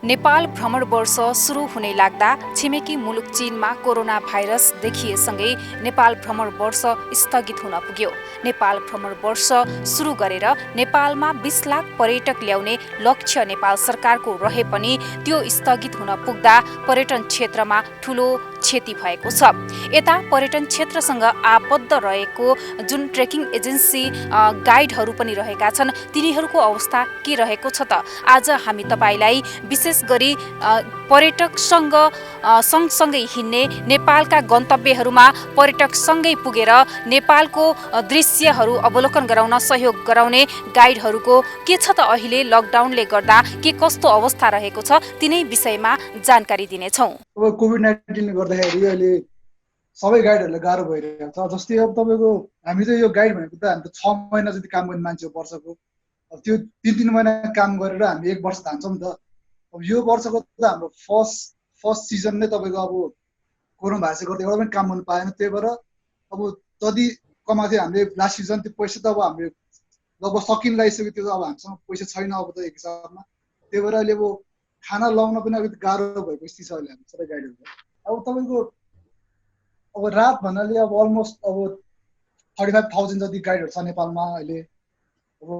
नेपाल भ्रमण वर्ष सुरु हुने लाग्दा छिमेकी मुलुक चीनमा कोरोना भाइरस देखिएसँगै नेपाल भ्रमण वर्ष स्थगित हुन पुग्यो। नेपाल भ्रमण वर्ष सुरु गरेर नेपालमा 20 लाख पर्यटक ल्याउने लक्ष्य नेपाल सरकारको रहे पनि त्यो स्थगित हुन पुग्दा पर्यटन क्षेत्रमा ठूलो क्षति भएको छ। यता पर्यटन क्षेत्रसँग आबद्ध रहेको जुन ट्रेकिङ एजेन्सी गाइडहरू पनि रहेका छन्, तिनीहरूको अवस्था के रहेको छ त आज हामी तपाईलाई विशेष गरी पर्यटकसँग सँगसँगै हिँड्ने नेपालका गन्तव्यहरूमा पर्यटकसँगै पुगेर नेपालको दृश्यहरू अवलोकन गराउन सहयोग गराउने गाइडहरूको के छ त अहिले लकडाउनले गर्दा के कस्तो अवस्था रहेको छ तिनै विषयमा जानकारी दिनेछौँ। अब कोभिड-19ले गर्दाखेरि अहिले सबै गाइडहरूलाई गाह्रो भइरहेको छ। जस्तै अब तपाईँको हामी चाहिँ यो गाइड भनेको त हामी त 6 महिना जति काम गर्ने मान्छे हो वर्षको। अब त्यो 3-3 महिना काम गरेर हामी 1 वर्ष धान्छौँ नि त। अब यो वर्षको त हाम्रो फर्स्ट सिजन नै तपाईँको अब कोरोना भाइरसले गर्दा एउटा पनि काम गर्नु पाएन। त्यही भएर अब जति कमाएको थियो हामीले लास्ट सिजन त्यो पैसा त अब हामीले लगभग सकिन लागिसक्यो। त्यो अब हामीसँग पैसा छैन अब त एक हिसाबमा। त्यही भएर अहिले अब खाना लाउन पनि अलिकति गाह्रो भएको स्थिति छ अहिले हामी सबै गाइडहरूको। अब तपाईँको अब रात भन्नाले अब अलमोस्ट अब 35,000 जति गाइडहरू छ नेपालमा अहिले। अब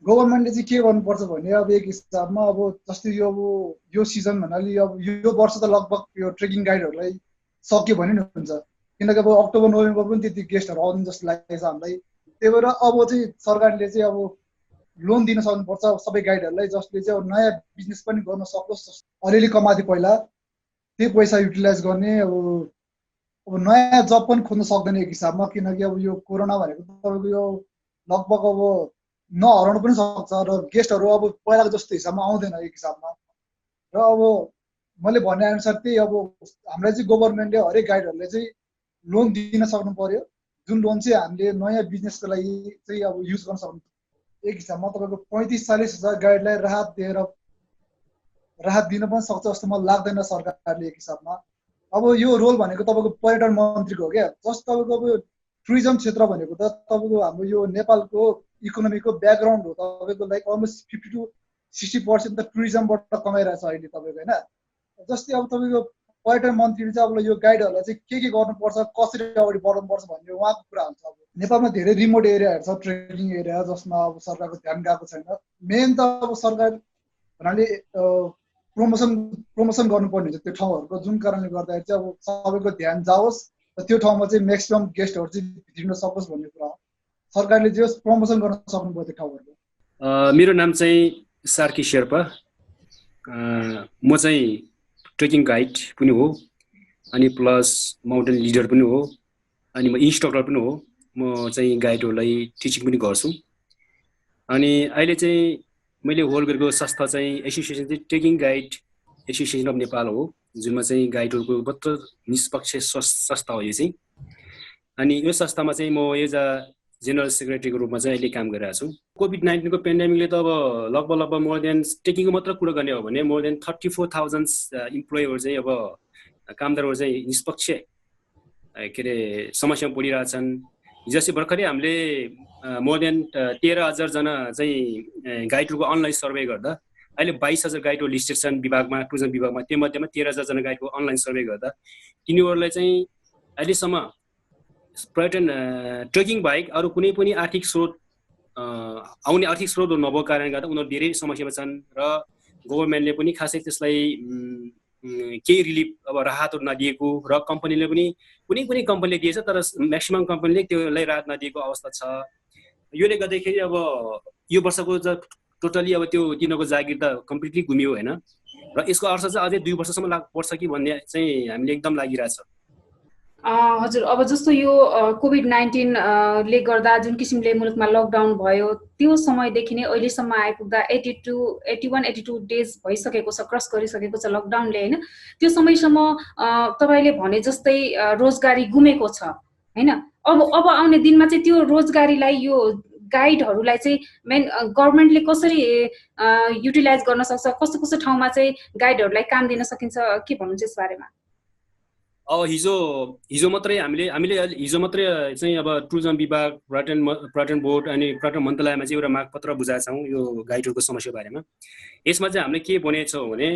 गभर्मेन्टले चाहिँ के गर्नुपर्छ भने अब एक हिसाबमा अब जस्तै यो अब यो सिजन भन्नाले अब यो वर्ष त लगभग यो ट्रेकिङ गाइडहरूलाई सक्यो भने नि हुन्छ, किनकि अब अक्टोबर नोभेम्बर पनि त्यति गेस्टहरू आउँदैन जस्तो लागेको छ हामीलाई। त्यही भएर अब चाहिँ सरकारले चाहिँ अब लोन दिन सक्नुपर्छ सबै गाइडहरूलाई, जसले चाहिँ अब नयाँ बिजनेस पनि गर्न सकोस्। अलिअलि कमाएको थियो पहिला, त्यही पैसा युटिलाइज गर्ने। अब नयाँ जब पनि खोज्न सक्दैन एक हिसाबमा, किनकि अब यो कोरोना भनेको तपाईँको यो लगभग अब नहराउनु पनि सक्छ र गेस्टहरू अब पहिलाको जस्तो हिसाबमा आउँदैन एक हिसाबमा। र अब मैले भनेअनुसार त्यही अब हामीलाई चाहिँ गभर्मेन्टले हरेक गाइडहरूले चाहिँ लोन दिन सक्नु पर्यो, जुन लोन चाहिँ हामीले नयाँ बिजनेसको लागि चाहिँ अब युज गर्न सक्नु। एक हिसाबमा तपाईँको 35-40 हजार गाइडलाई राहत दिन पनि सक्छ जस्तो मलाई लाग्दैन सरकारले एक हिसाबमा। अब यो रोल भनेको तपाईँको पर्यटन मन्त्रीको हो क्या। जस्तो तपाईँको अब टुरिज्म क्षेत्र भनेको त तपाईँको हाम्रो यो नेपालको इकोनोमीको ब्याकग्राउन्ड हो। तपाईँको लाइक अलमोस्ट 50 to 60% त टुरिज्मबाट कमाइरहेछ अहिले तपाईँको होइन। जस्तै अब तपाईँको पर्यटन मन्त्रीले चाहिँ अब यो गाइडहरूलाई चाहिँ के गर्नुपर्छ, कसरी अगाडि बढाउनुपर्छ भन्ने उहाँको कुरा हुन्छ। अब नेपालमा धेरै रिमोट एरियाहरू छ, ट्रेकिङ एरिया, जसमा अब सरकारको ध्यान गएको छैन। मेन त अब सरकार भन्नाले प्रमोसन गर्नुपर्ने हुन्छ त्यो ठाउँहरूको, जुन कारणले गर्दाखेरि चाहिँ अब सबैको ध्यान जाओस् र त्यो ठाउँमा चाहिँ म्याक्सिमम गेस्टहरू चाहिँ भिड्न सकोस् भन्ने कुरा हो। सरकारले जे प्रमोसन गर्न सक्नु पर्यो त्यो ठाउँहरूको। मेरो नाम चाहिँ सार्की शेर्पा। म चाहिँ ट्रेकिङ गाइड पनि हो, अनि प्लस माउन्टेन लिडर पनि हो, अनि म इन्स्ट्रक्टर पनि हो। म चाहिँ गाइडहरूलाई टिचिङ पनि गर्छु। अनि अहिले चाहिँ मैले होल्ड गरेको संस्था चाहिँ एसोसिएसन चाहिँ trekking guide association of Nepal हो, जुनमा चाहिँ गाइडहरूको मात्र निष्पक्ष संस्था हो यो चाहिँ। अनि यो संस्थामा चाहिँ म एज अ जेनरल सेक्रेटरीको रूपमा चाहिँ अहिले काम गरिरहेको छु। कोभिड-19 को पेन्डेमिकले त अब लगभग मोर देन ट्रेकिङको मात्र कुरा गर्ने हो भने मोर देन 34,000 इम्प्लोइहरू चाहिँ अब कामदारहरू चाहिँ निष्पक्ष के अरे समस्यामा परिरहेछन्। जस्तै भर्खरै हामीले मोर देन 13,000 जना चाहिँ गाइडहरूको अनलाइन सर्वे गर्दा अहिले 22,000 गाइडहरू लिस्टेड छन् विभागमा, टुरिज्म विभागमा। त्यो मध्येमा 13,000 जना गाइडको अनलाइन सर्वे गर्दा तिनीहरूलाई चाहिँ अहिलेसम्म पर्यटन ट्रेकिङ बाहेक अरू कुनै पनि आर्थिक स्रोत आउने आर्थिक स्रोत नभएको कारणले गर्दा उनीहरू धेरै समस्यामा छन् र गभर्मेन्टले पनि खासै त्यसलाई केही रिलिफ अब राहतहरू नदिएको र कम्पनीले पनि कुनै कम्पनीले दिएछ तर म्याक्सिमम कम्पनीले त्यसलाई राहत नदिएको अवस्था छ। योले गर्दाखेरि अब यो वर्षको टोटली अब त्यो तिनीहरूको जागिर त कम्प्लिटली गुमियो होइन, र यसको अर्थ चाहिँ अझै 2 वर्षसम्म पर्छ कि भन्ने चाहिँ हामीले एकदम लागिरहेछ। हजुर, अब जस्तो यो कोभिड-19 ले गर्दा जुन किसिमले मुलुकमा लकडाउन भयो त्यो समयदेखि नै अहिलेसम्म आइपुग्दा 81-82 डेज भइसकेको छ, क्रस गरिसकेको छ लकडाउनले होइन। त्यो समयसम्म तपाईँले भने जस्तै रोजगारी गुमेको छ होइन। अब आउने दिनमा चाहिँ त्यो रोजगारीलाई यो गाइडहरूलाई चाहिँ मेन गभर्मेन्टले कसरी युटिलाइज गर्न सक्छ, कस्तो ठाउँमा चाहिँ गाइडहरूलाई काम दिन सकिन्छ, के भन्नुहुन्छ यस बारेमा? अब हिजो मात्रै हामीले हिजो मात्रै चाहिँ अब टुरिज्म विभाग पर्यटन बोर्ड अनि पर्यटन मन्त्रालयमा चाहिँ एउटा मागपत्र बुझाएका छौँ यो गाइडहरूको समस्या बारेमा। यसमा चाहिँ हामीले के भनेको छौँ भने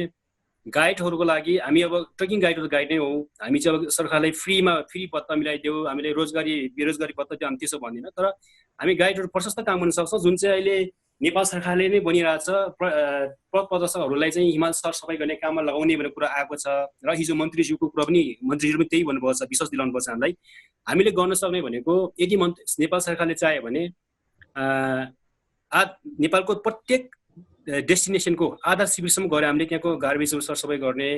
गाइडहरूको लागि हामी अब ट्रेकिङ गाइड नै हो, हामी चाहिँ अब सरकारलाई फ्री भत्ता मिलाइदेऊ, हामीले बेरोजगारी भत्ता दियो, हामी त्यसो भन्दैन। तर हामी गाइडहरू प्रशस्त काम गर्न सक्छौँ, जुन चाहिँ अहिले नेपाल सरकारले नै बनिरहेछ पथ प्रदर्शकहरूलाई चाहिँ हिमाल सरसफाइ गर्ने काममा लगाउने भन्ने कुरा आएको छ। र हिजो मन्त्रीज्यूको कुरा पनि मन्त्रीज्यूले पनि त्यही भन्नुभएको छ, विश्वास दिलाउनु पर्छ हामीलाई। हामीले गर्न सक्ने भनेको यदि नेपाल सरकारले चाह्यो भने नेपालको प्रत्येक डेस्टिनेसनको आधा शिविरसम्म गएर हामीले त्यहाँको गार्बेजहरू सरसफाइ गर्ने,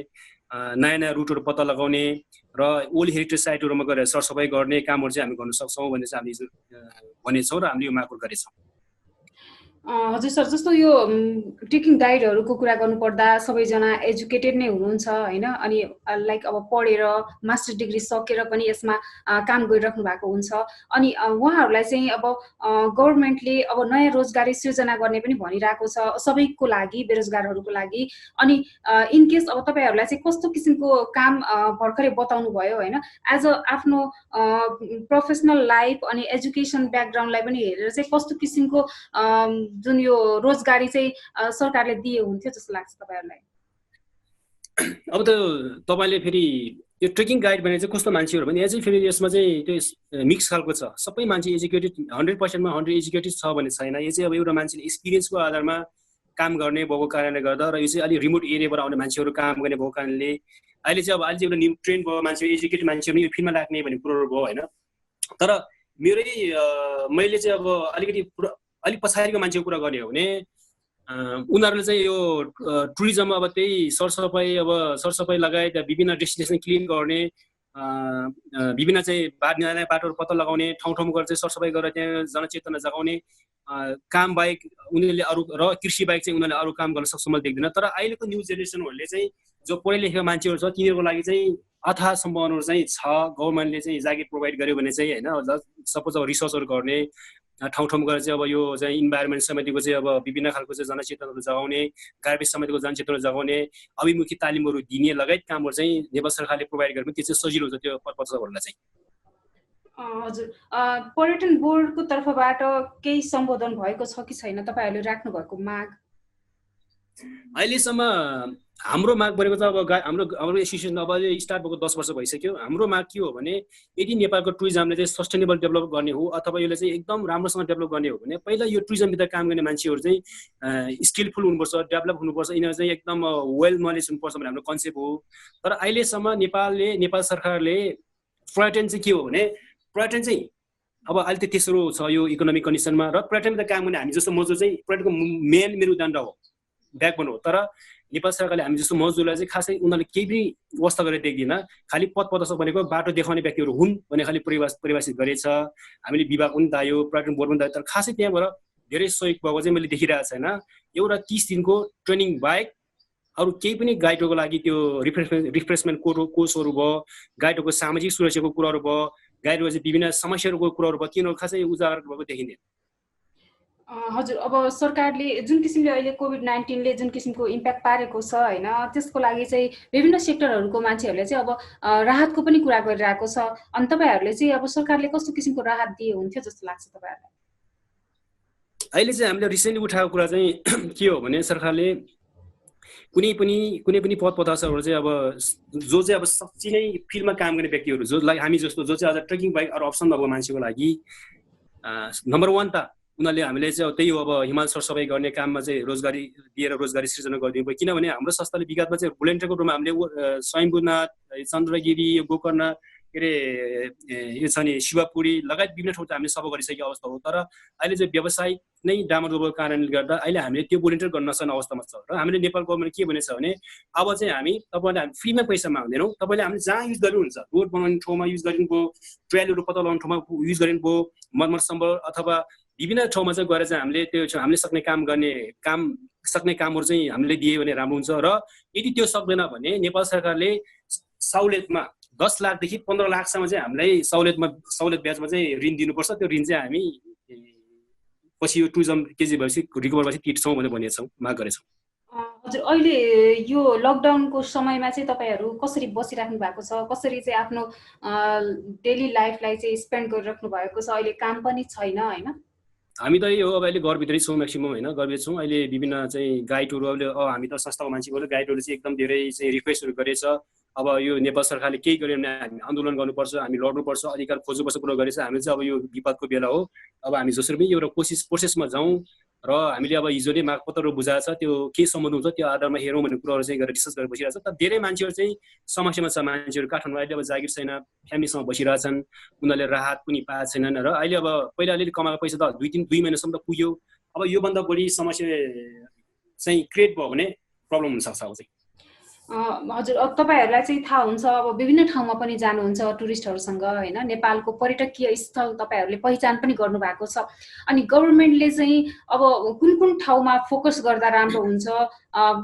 नयाँ रुटहरू पत्ता लगाउने र ओल्ड हेरिटेज साइटहरूमा गएर सरसफाइ गर्ने कामहरू चाहिँ हामी गर्न सक्छौँ भन्ने चाहिँ हामीले भनेछौँ र हामीले यो माग गरेछौँ। हजुर सर, जस्तो यो ट्रेकिङ गाइडहरूको कुरा गर्नुपर्दा सबैजना एजुकेटेड नै हुनुहुन्छ होइन, अनि लाइक अब पढेर मास्टर डिग्री सकेर पनि यसमा काम गरिराख्नु भएको हुन्छ। अनि उहाँहरूलाई चाहिँ अब गभर्मेन्टले अब नयाँ रोजगारी सृजना गर्ने पनि भनिरहेको छ सबैको लागि, बेरोजगारहरूको लागि। अनि इनकेस अब तपाईँहरूलाई चाहिँ कस्तो किसिमको काम भर्खरै बताउनु भयो होइन, एज अ आफ्नो प्रोफेसनल लाइफ अनि एजुकेसन ब्याकग्राउन्डलाई पनि हेरेर चाहिँ कस्तो किसिमको जुन यो रोजगारी चाहिँ सरकारले दिए हुन्थ्यो जस्तो लाग्छ तपाईहरुलाई? अब त तपाईले फेरि यो ट्रेकिङ गाइड भने चाहिँ कस्तो मान्छेहरु भने यहाँ चाहिँ फेरि यसमा चाहिँ त्यो मिक्स खालको छ। सबै मान्छे एजुकेटेड 100% मा 100 एजुकेटेड छ भन्ने छैन। यो चाहिँ अब एउटा मान्छेले एक्सपिरियन्सको आधारमा काम गर्ने भएको कारणले गर्दा र यो चाहिँ अलि रिमोट एरियाबाट आउने मान्छेहरु काम गर्ने भएको कारणले अहिले चाहिँ एउटा न्यू ट्रेन भयो मान्छे, एजुकेटेड मान्छेहरु यो फिल्डमा लाग्ने भन्ने कुरोहरु भयो हैन। तर मैले चाहिँ अब अलिक पछाडिको मान्छेको कुरा गर्ने हो भने उनीहरूले चाहिँ यो टुरिज्म अब त्यही सरसफाइ लगायत विभिन्न डेस्टिनेसन क्लिन गर्ने, विभिन्न चाहिँ नयाँ बाटोहरू पत्ता लगाउने, ठाउँ गएर चाहिँ सरसफाइ गरेर त्यहाँ जनचेतना जगाउने काम बाहेक उनीहरूले अरू र कृषि बाहेक चाहिँ उनीहरूले अरू काम गर्न सक्छ मैले देख्दिनँ। तर अहिलेको न्यू जेनेरेसनहरूले चाहिँ जो पढे लेखेका मान्छेहरू छ तिनीहरूको लागि चाहिँ अथाह सम्भावनाहरू चाहिँ छ। गभर्मेन्टले चाहिँ जागिर प्रोभाइड गर्यो भने चाहिँ होइन, सपोज अब रिसर्चहरू गर्ने, ठाउँ गएर चाहिँ अब यो चाहिँ इन्भाइरोमेन्ट समितिको चाहिँ अब विभिन्न खालको चाहिँ जनचेतनाहरू जगाउने, गार्बेज समितिको जनचेतना जगाउने, अभिमुखी तालिमहरू दिने लगायत कामहरू चाहिँ नेपाल सरकारले प्रोभाइड गर्यो भने त्यो चाहिँ सजिलो हुन्छ त्यो पत्रकारहरूलाई चाहिँ। हजुर, पर्यटन बोर्डको तर्फबाट केही सम्बोधन भएको छ कि छैन तपाईहरुले राख्नु भएको माग? अहिलेसम्म हाम्रो माग भनेको त अब हाम्रो एसोसिएसन अब स्टार्ट भएको 10 वर्ष भइसक्यो। हाम्रो माग के हो भने यदि नेपालको टुरिज्मले चाहिँ सस्टेनेबल डेभलप गर्ने हो अथवा यसले चाहिँ एकदम राम्रोसँग डेभलप गर्ने हो भने पहिला यो टुरिज्मभित्र काम गर्ने मान्छेहरू चाहिँ स्किलफुल हुनुपर्छ, डेभलप हुनुपर्छ, यिनीहरू चाहिँ एकदम वेल नलेज हुनुपर्छ भन्ने हाम्रो कन्सेप्ट हो। तर अहिलेसम्म नेपाल सरकारले पर्यटन चाहिँ के हो भने पर्यटन चाहिँ अब अहिले त तेस्रो छ यो इकोनोमिक कन्डिसनमा र पर्यटनभित्र काम गर्ने हामी जस्तो मजदुर चाहिँ पर्यटनको मेन मेरुदण्ड हो, ब्याकबोन हो। तर नेपाल सरकारले हामी जस्तो मजदुरलाई चाहिँ खासै उनीहरूले केही पनि व्यवस्था गरेर देख्दैन। खालि पथ प्रदर्शक भनेको बाटो देखाउने व्यक्तिहरू हुन् भने खालि परिभाषित गरेछ। हामीले विभाग पनि दायो, पर्यटन बोर्ड पनि दायो, तर खासै त्यहाँबाट धेरै सहयोग भएको चाहिँ मैले देखिरहेको छैन। एउटा 30 दिनको ट्रेनिङ बाहेक अरू केही पनि गाइडहरूको लागि त्यो रिफ्रेसमेन्ट कोर्सहरू भयो, गाइडहरूको सामाजिक सुरक्षाको कुराहरू भयो, गाइडहरूको चाहिँ विभिन्न समस्याहरूको कुराहरू भयो, तिनीहरू खासै उजागर भएको देखिँदैन। हजुर, अब सरकारले जुन किसिमले अहिले कोभिड-19 ले जुन किसिमको इम्प्याक्ट पारेको छ हैन, त्यसको लागि चाहिँ विभिन्न सेक्टरहरूको मान्छेहरूले चाहिँ अब राहतको पनि कुरा गरिरहेको छ। अनि तपाईहरुले चाहिँ अब सरकारले कस्तो किसिमको राहत दिए हुन्थ्यो जस्तो लाग्छ तपाईहरुलाई? अहिले चाहिँ हामीले रिसेन्टली उठाएको कुरा चाहिँ के हो भने सरकारले कुनै पनि पद प्रदर्शकहरू चाहिँ अब जो चाहिँ अब सच्ची नै फिल्डमा काम गर्ने व्यक्तिहरू जो हामी जस्तो जो चाहिँ आज ट्रेकिङ बाइक अरू अप्सन भएको मान्छेको लागि नम्बर 1 त उनीहरूले हामीले चाहिँ त्यही हो अब हिमाल सरसफाइ गर्ने काममा चाहिँ रोजगारी दिएर रोजगारी सृजना गरिदिनु पर्यो। किनभने हाम्रो संस्थाले विगतमा चाहिँ भोलिन्टियरको रूपमा हामीले स्वयम्भूनाथ, चन्द्रगिरी, यो गोकर्ण के अरे यो छ नि शिवपुरी लगायत विभिन्न ठाउँमा हामीले सफा गरिसकेको अवस्था हो। तर अहिले चाहिँ व्यवसाय नै डामाडोल भएको कारणले गर्दा अहिले हामीले त्यो भोलिन्टियर गर्न नसक्ने अवस्थामा छ। र हामीले नेपाल गभर्मेन्टले के भनेछ भने अब चाहिँ हामी तपाईहरुले हामी फ्रीमा पैसा माग्दैनौँ, तपाईले हामीले जहाँ युज गर्नुहुन्छ रोड बनाउने ठाउँमा युज गरिनुभयो, ट्रेलहरू पत्ता लगाउने ठाउँमा युज गरिनुभयो, मर्मत सम्बल अथवा विभिन्न ठाउँमा चाहिँ गएर चाहिँ हामीले त्यो हामीले सक्ने कामहरू चाहिँ हामीले दिए भने राम्रो हुन्छ। र यदि त्यो सक्दैन भने नेपाल सरकारले सहुलियतमा 10 लाखदेखि 15 लाखसम्म चाहिँ हामीलाई सहुलियत ब्याजमा चाहिँ ऋण दिनुपर्छ। त्यो ऋण चाहिँ हामी पछि यो टुरिज्म केजी भएपछि रिकभर भएपछि तिर्छौँ भनेर भनेछौँ, माग गरेछौँ। हजुर, अहिले यो लकडाउनको समयमा चाहिँ तपाईँहरू कसरी बसिराख्नु भएको छ, कसरी चाहिँ आफ्नो डेली लाइफलाई चाहिँ स्पेन्ड गरिराख्नु भएको छ? अहिले काम पनि छैन होइन? हामी त यो अब अहिले घरभित्रै छौँ म्याक्सिमम होइन, घरभित्रै छौँ। अहिले विभिन्न चाहिँ गाइडहरू अहिले हामी त संस्थाको मान्छेहरू गाइडहरू चाहिँ एकदम धेरै चाहिँ रिक्वेस्टहरू गरेछ। अब यो नेपाल सरकारले केही गर्यो भने हामी आन्दोलन गर्नुपर्छ, हामी लड्नुपर्छ, अधिकार खोज्नुपर्छ कुरो गरेछ। हामी चाहिँ अब यो विपदको बेला हो, अब हामी जसरी पनि एउटा प्रोसेसमा जाउँ र हामीले अब हिजोले मागपत्रहरू बुझाएको छ त्यो के सम्बन्ध हुन्छ त्यो आधारमा हेरौँ भन्ने कुराहरू चाहिँ गरेर डिस्कस गरेर बसिरहेको छ। तर धेरै मान्छेहरू चाहिँ समस्यामा छ। मान्छेहरू काठमाडौँ अहिले अब जागिर छैन, फ्यामिलीसँग बसिरहेछन्, उनीहरूले राहत पनि पाएको छैनन् र अहिले अब पहिला अलिअलि कमाएको पैसा त 2 महिनासम्म त पुग्यो। अब योभन्दा बढी समस्या चाहिँ क्रिएट भयो भने प्रब्लम हुनसक्छ। अब चाहिँ हजुर, अब तपाईँहरूलाई चाहिँ थाहा हुन्छ अब विभिन्न ठाउँमा पनि जानुहुन्छ टुरिस्टहरूसँग होइन, नेपालको पर्यटकीय स्थल तपाईँहरूले पहिचान पनि गर्नुभएको छ। अनि गभर्मेन्टले चाहिँ अब कुन कुन ठाउँमा फोकस गर्दा राम्रो हुन्छ,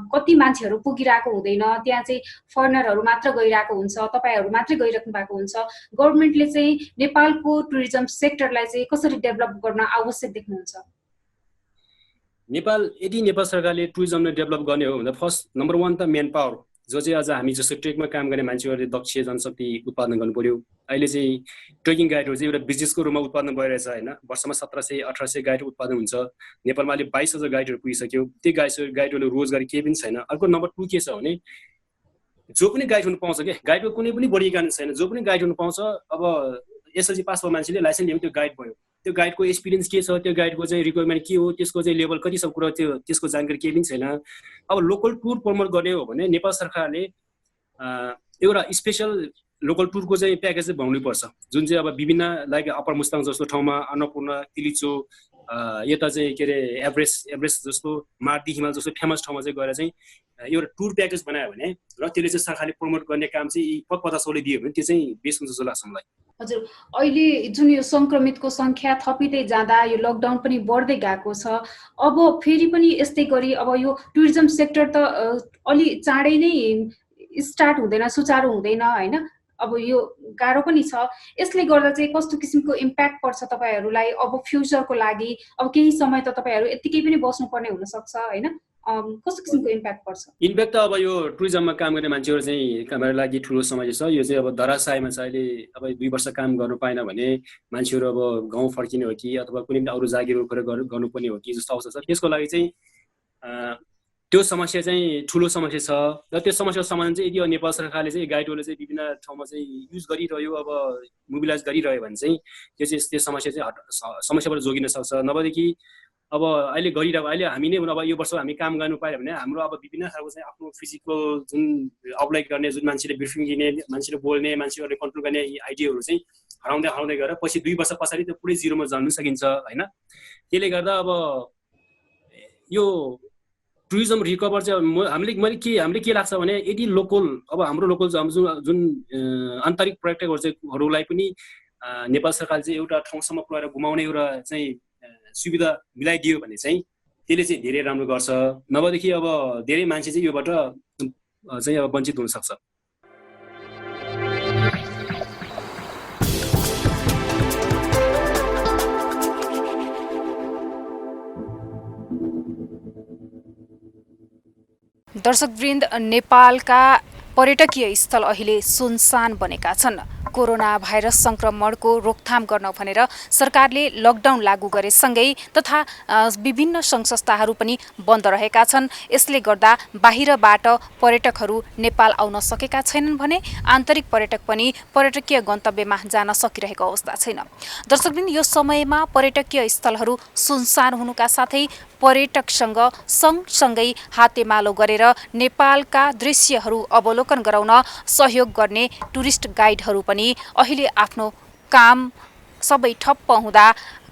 कति मान्छेहरू पुगिरहेको हुँदैन, त्यहाँ चाहिँ फरेनरहरू मात्र गइरहेको हुन्छ, तपाईँहरू मात्रै गइराख्नु भएको हुन्छ, गभर्मेन्टले चाहिँ नेपालको टुरिज्म सेक्टरलाई चाहिँ कसरी डेभलप गर्न आवश्यक देख्नुहुन्छ? यदि नेपाल सरकारले टुरिज्मलाई डेभलप गर्ने हो भने फर्स्ट नम्बर 1 त मेन पावर, जो चाहिँ आज हामी जस्तो ट्रेकमा काम गर्ने मान्छेहरूले दक्ष जनशक्ति उत्पादन गर्नु पर्यो। अहिले चाहिँ ट्रेकिङ गाइडहरू चाहिँ एउटा बिजनेसको रूपमा उत्पादन भइरहेछ होइन। वर्षमा 1700-1800 गाइड उत्पादन हुन्छ। नेपालमा अहिले 22,000 गाइडहरू पुगिसक्यो। त्यो गाइडहरूले रोजगारी केही पनि छैन। अर्को नम्बर 2 के छ भने जो पनि गाइड हुनु पाउँछ क्या, गाइडको कुनै पनि वर्गीकरण छैन, जो पनि गाइड हुनु पाउँछ। अब एसएलसी पास भएको मान्छेले लाइसेन्स लियो त्यो गाइड भयो। त्यो गाइडको एक्सपिरियन्स के छ, त्यो गाइडको चाहिँ रिक्वायरमेन्ट के हो, त्यसको चाहिँ लेभल कति छ कुरा त्यसको जानकारी केही पनि छैन। अब लोकल टुर प्रमोट गर्ने हो भने नेपाल सरकारले एउटा स्पेसल लोकल टुरको चाहिँ प्याकेज चाहिँ बनाउनुपर्छ, जुन चाहिँ अब विभिन्न लाइक अप्पर मुस्ताङ जस्तो ठाउँमा, अन्नपूर्ण, तिलिचो, यता चाहिँ के अरे एभरेस्ट जस्तो, मार्दी हिमाल जस्तो फेमस ठाउँमा चाहिँ गएर चाहिँ एउटा टुर प्याकेज बनायो भने र त्यसले चाहिँ सरकारले प्रमोट गर्ने काम चाहिँ 50,000ले दियो भने त्यो चाहिँ बेस्ट हुन्छ जस्तो लाग्छ मलाई। हजुर, अहिले जुन यो संक्रमितको संख्या थपिँदै जाँदा यो लकडाउन पनि बढ्दै गएको छ। अब फेरि पनि यस्तै गरी अब यो टुरिज्म सेक्टर त अलि चाँडै नै स्टार्ट हुँदैन, सुचारू हुँदैन होइन। अब यो गाह्रो पनि छ। यसले गर्दा चाहिँ कस्तो किसिमको इम्प्याक्ट पर्छ तपाईँहरूलाई अब फ्युचरको लागि? अब केही समय त तपाईँहरू यत्तिकै पनि बस्नुपर्ने हुनसक्छ होइन, कस्तो किसिमको इम्प्याक्ट पर्छ? इम्प्याक्ट त अब यो टुरिज्ममा काम गर्ने मान्छेहरू चाहिँ हाम्रो लागि ठुलो समस्या छ। यो चाहिँ अब धराशायमा छ। अहिले अब 2 वर्ष काम गर्नु पाएन भने मान्छेहरू अब गाउँ फर्किने हो कि अथवा कुनै पनि अरू जागिर गर्नुपर्ने हो कि जस्तो अवस्था छ। त्यसको लागि चाहिँ त्यो समस्या चाहिँ ठुलो समस्या छ र त्यो समस्याको समाधान चाहिँ यदि नेपाल सरकारले चाहिँ गाइडहरूले चाहिँ विभिन्न ठाउँमा चाहिँ युज गरिरह्यो, अब मोबिलाइज गरिरह्यो भने चाहिँ त्यो समस्या चाहिँ समस्याबाट जोगिन सक्छ। नभएदेखि अब अहिले गरिरहेको अहिले हामी नै अब यो वर्ष हामी काम गर्नु पायो भने हाम्रो अब विभिन्न खालको चाहिँ आफ्नो फिजिकल जुन अप्लाई गर्ने, जुन मान्छेले ब्रिफिङ दिने, मान्छेले बोल्ने, मान्छेहरूले कन्ट्रोल गर्ने आइडियाहरू चाहिँ हराउँदै गएर पछि 2 वर्ष पछाडि त्यो पुरै जिरोमा जानु सकिन्छ होइन। त्यसले गर्दा अब यो टुरिज्म रिकभर चाहिँ हामीले के लाग्छ भने यदि लोकल अब हाम्रो लोकल जुन आन्तरिक पर्यटकहरूलाई पनि नेपाल सरकारले चाहिँ एउटा ठाउँसम्म पुऱ्याएर घुमाउने एउटा चाहिँ सुविधा मिलाइदियो भने चाहिँ त्यसले चाहिँ धेरै राम्रो गर्छ। नभएदेखि अब धेरै मान्छे चाहिँ योबाट चाहिँ अब वञ्चित हुन सक्छ। दर्शकवृन्द, नेपालका पर्यटकीय स्थल अहिले सुनसान बनेका छन्। कोरोना भाइरस संक्रमणको रोकथाम गर्न भनेर सरकारले लकडाउन लागू गरेसँगै तथा विभिन्न सङ्घ संस्थाहरू पनि बन्द रहेका छन्। यसले गर्दा बाहिरबाट पर्यटकहरू नेपाल आउन सकेका छैनन् भने आन्तरिक पर्यटक पनि पर्यटकीय गन्तव्यमा जान सकिरहेको अवस्था छैन। दर्शकवृन्द, यो समयमा पर्यटकीय स्थलहरू सुनसान हुनुका साथै पर्यटकसँग सँगसँगै हातेमालो गरेर नेपालका दृश्यहरू अवलोकन गराउन सहयोग गर्ने टुरिस्ट गाइडहरू पनि अहिले आफ्नो काम सबै ठप्प हुँदा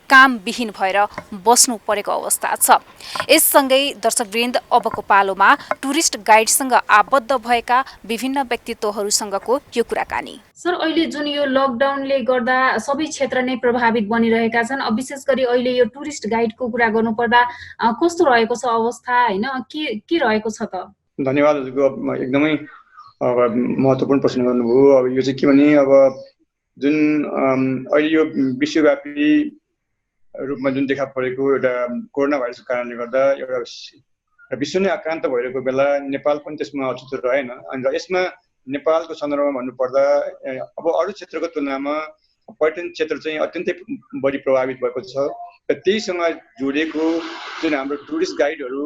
कामविहीन भएर बस्नु परेको अवस्था छ। यससँगै दर्शकवृन्द, अबको पालोमा टुरिस्ट गाइडसँग आबद्ध भएका विभिन्न व्यक्तित्वहरूसँगको यो कुराकानी। सर, अहिले जुन यो लकडाउनले गर्दा सबै क्षेत्र नै प्रभावित बनिरहेका छन्। अब विशेष गरी अहिले यो टुरिस्ट गाइडको कुरा गर्नुपर्दा कस्तो रहेको छ अवस्था होइन, के रहेको छ त? धन्यवाद हजुरको, एकदमै महत्त्वपूर्ण प्रश्न गर्नुभयो। अब यो चाहिँ के भने अब जुन अहिले यो विश्वव्यापी रूपमा जुन देखा परेको एउटा कोरोना भाइरसको कारणले गर्दा एउटा र विश्व नै आक्रान्त भइरहेको बेला नेपाल पनि त्यसमा अछुतो रहेन। अनि र यसमा नेपालको सन्दर्भमा भन्नुपर्दा अब अरू क्षेत्रको तुलनामा पर्यटन क्षेत्र चाहिँ अत्यन्तै बढी प्रभावित भएको छ र त्यहीसँग जोडिएको जुन हाम्रो टुरिस्ट गाइडहरू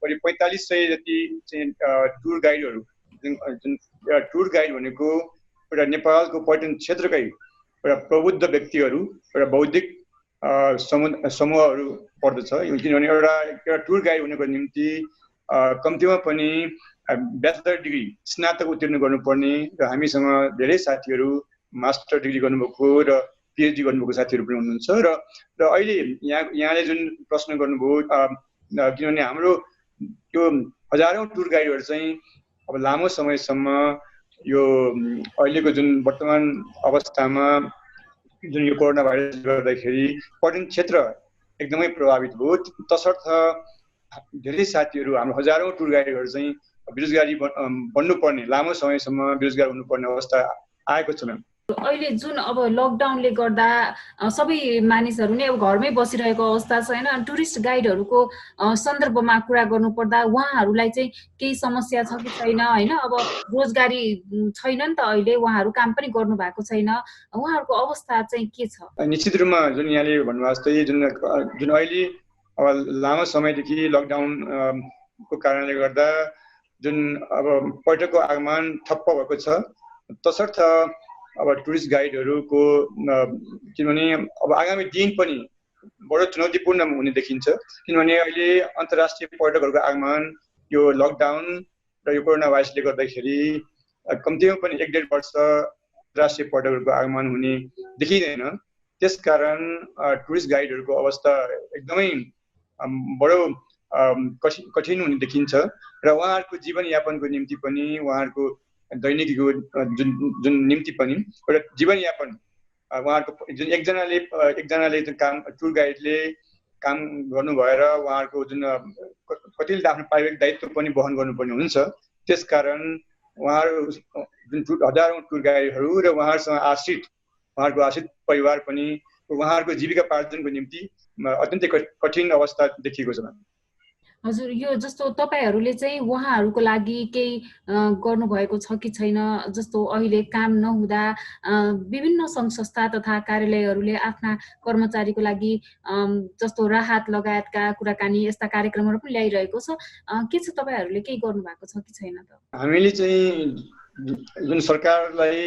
करिब 4500 जति चाहिँ टुर गाइडहरू जुन टुर गाइड भनेको एउटा नेपालको पर्यटन क्षेत्रकै एउटा प्रबुद्ध व्यक्तिहरू एउटा बौद्धिक समूहहरू पर्दछ। किनभने एउटा टुर गाइड हुनको निम्ति कम्तीमा पनि ब्याचलर डिग्री स्नातक उत्तीर्ण गर्नुपर्ने र हामीसँग धेरै साथीहरू मास्टर डिग्री गर्नुभएको र पिएचडी गर्नुभएको साथीहरू पनि हुनुहुन्छ र अहिले यहाँले जुन प्रश्न गर्नुभयो किनभने हाम्रो त्यो हजारौँ टुर गाइडहरू चाहिँ अब लामो समयसम्म यो अहिलेको जुन वर्तमान अवस्थामा जुन यो कोरोना भाइरसले गर्दाखेरि पर्यटन क्षेत्र एकदमै प्रभावित भयो। तसर्थ धेरै साथीहरू हाम्रो हजारौँ टुर गाइडहरू चाहिँ बेरोजगारी बन्नुपर्ने लामो समयसम्म बेरोजगार हुनुपर्ने अवस्था आएको छ। म्याम अहिले जुन अब लकडाउनले गर्दा सबै मानिसहरू नै अब घरमै बसिरहेको अवस्था छ होइन। टुरिस्ट गाइडहरूको सन्दर्भमा कुरा गर्नुपर्दा उहाँहरूलाई चाहिँ केही समस्या छ कि छैन होइन? अब रोजगारी छैन नि त अहिले, उहाँहरू काम पनि गर्नु भएको छैन, उहाँहरूको अवस्था चाहिँ के छ? निश्चित रूपमा जुन यहाँले भन्नुभएको जस्तै जुन अहिले अब लामो समयदेखि लकडाउनको कारणले गर्दा जुन अब पर्यटकको आगमन ठप्प भएको छ। तसर्थ अब टुरिस्ट गाइडहरूको किनभने अब आगामी दिन पनि बडो चुनौतीपूर्ण हुने देखिन्छ। किनभने अहिले अन्तर्राष्ट्रिय पर्यटकहरूको आगमन यो लकडाउन र यो कोरोना भाइरसले गर्दाखेरि कम्तीमा पनि 1-1.5 वर्ष अन्तर्राष्ट्रिय पर्यटकहरूको आगमन हुने देखिँदैन। त्यसकारण टुरिस्ट गाइडहरूको अवस्था एकदमै बडो कठिन हुने देखिन्छ र उहाँहरूको जीवनयापनको निम्ति पनि उहाँहरूको दैनिकीको जुन निम्ति पनि एउटा जीवनयापन उहाँहरूको जुन एकजनाले काम टुर गाइडले काम गर्नु भएर उहाँहरूको जुन कतिले आफ्नो प्राइभेट दायित्व पनि वहन गर्नुपर्ने हुन्छ। त्यसकारण उहाँहरू जुन हजारौँ टुर गाइडहरू र उहाँहरूसँग उहाँहरूको आश्रित परिवार पनि उहाँहरूको जीविकापार्जनको निम्ति अत्यन्तै कठिन अवस्था देखिएको छ। हजुर, यो जस्तो तपाईहरूले चाहिँ उहाँहरूको लागि केही गर्नुभएको छ कि छैन? जस्तो अहिले काम नहुँदा विभिन्न सङ्घ संस्था तथा कार्यालयहरूले आफ्ना कर्मचारीको लागि जस्तो राहत लगायतका कुराकानी यस्ता कार्यक्रमहरू पनि ल्याइरहेको छ। के छ, तपाईँहरूले केही गर्नुभएको छ कि छैन त? हामीले चाहिँ जुन सरकारलाई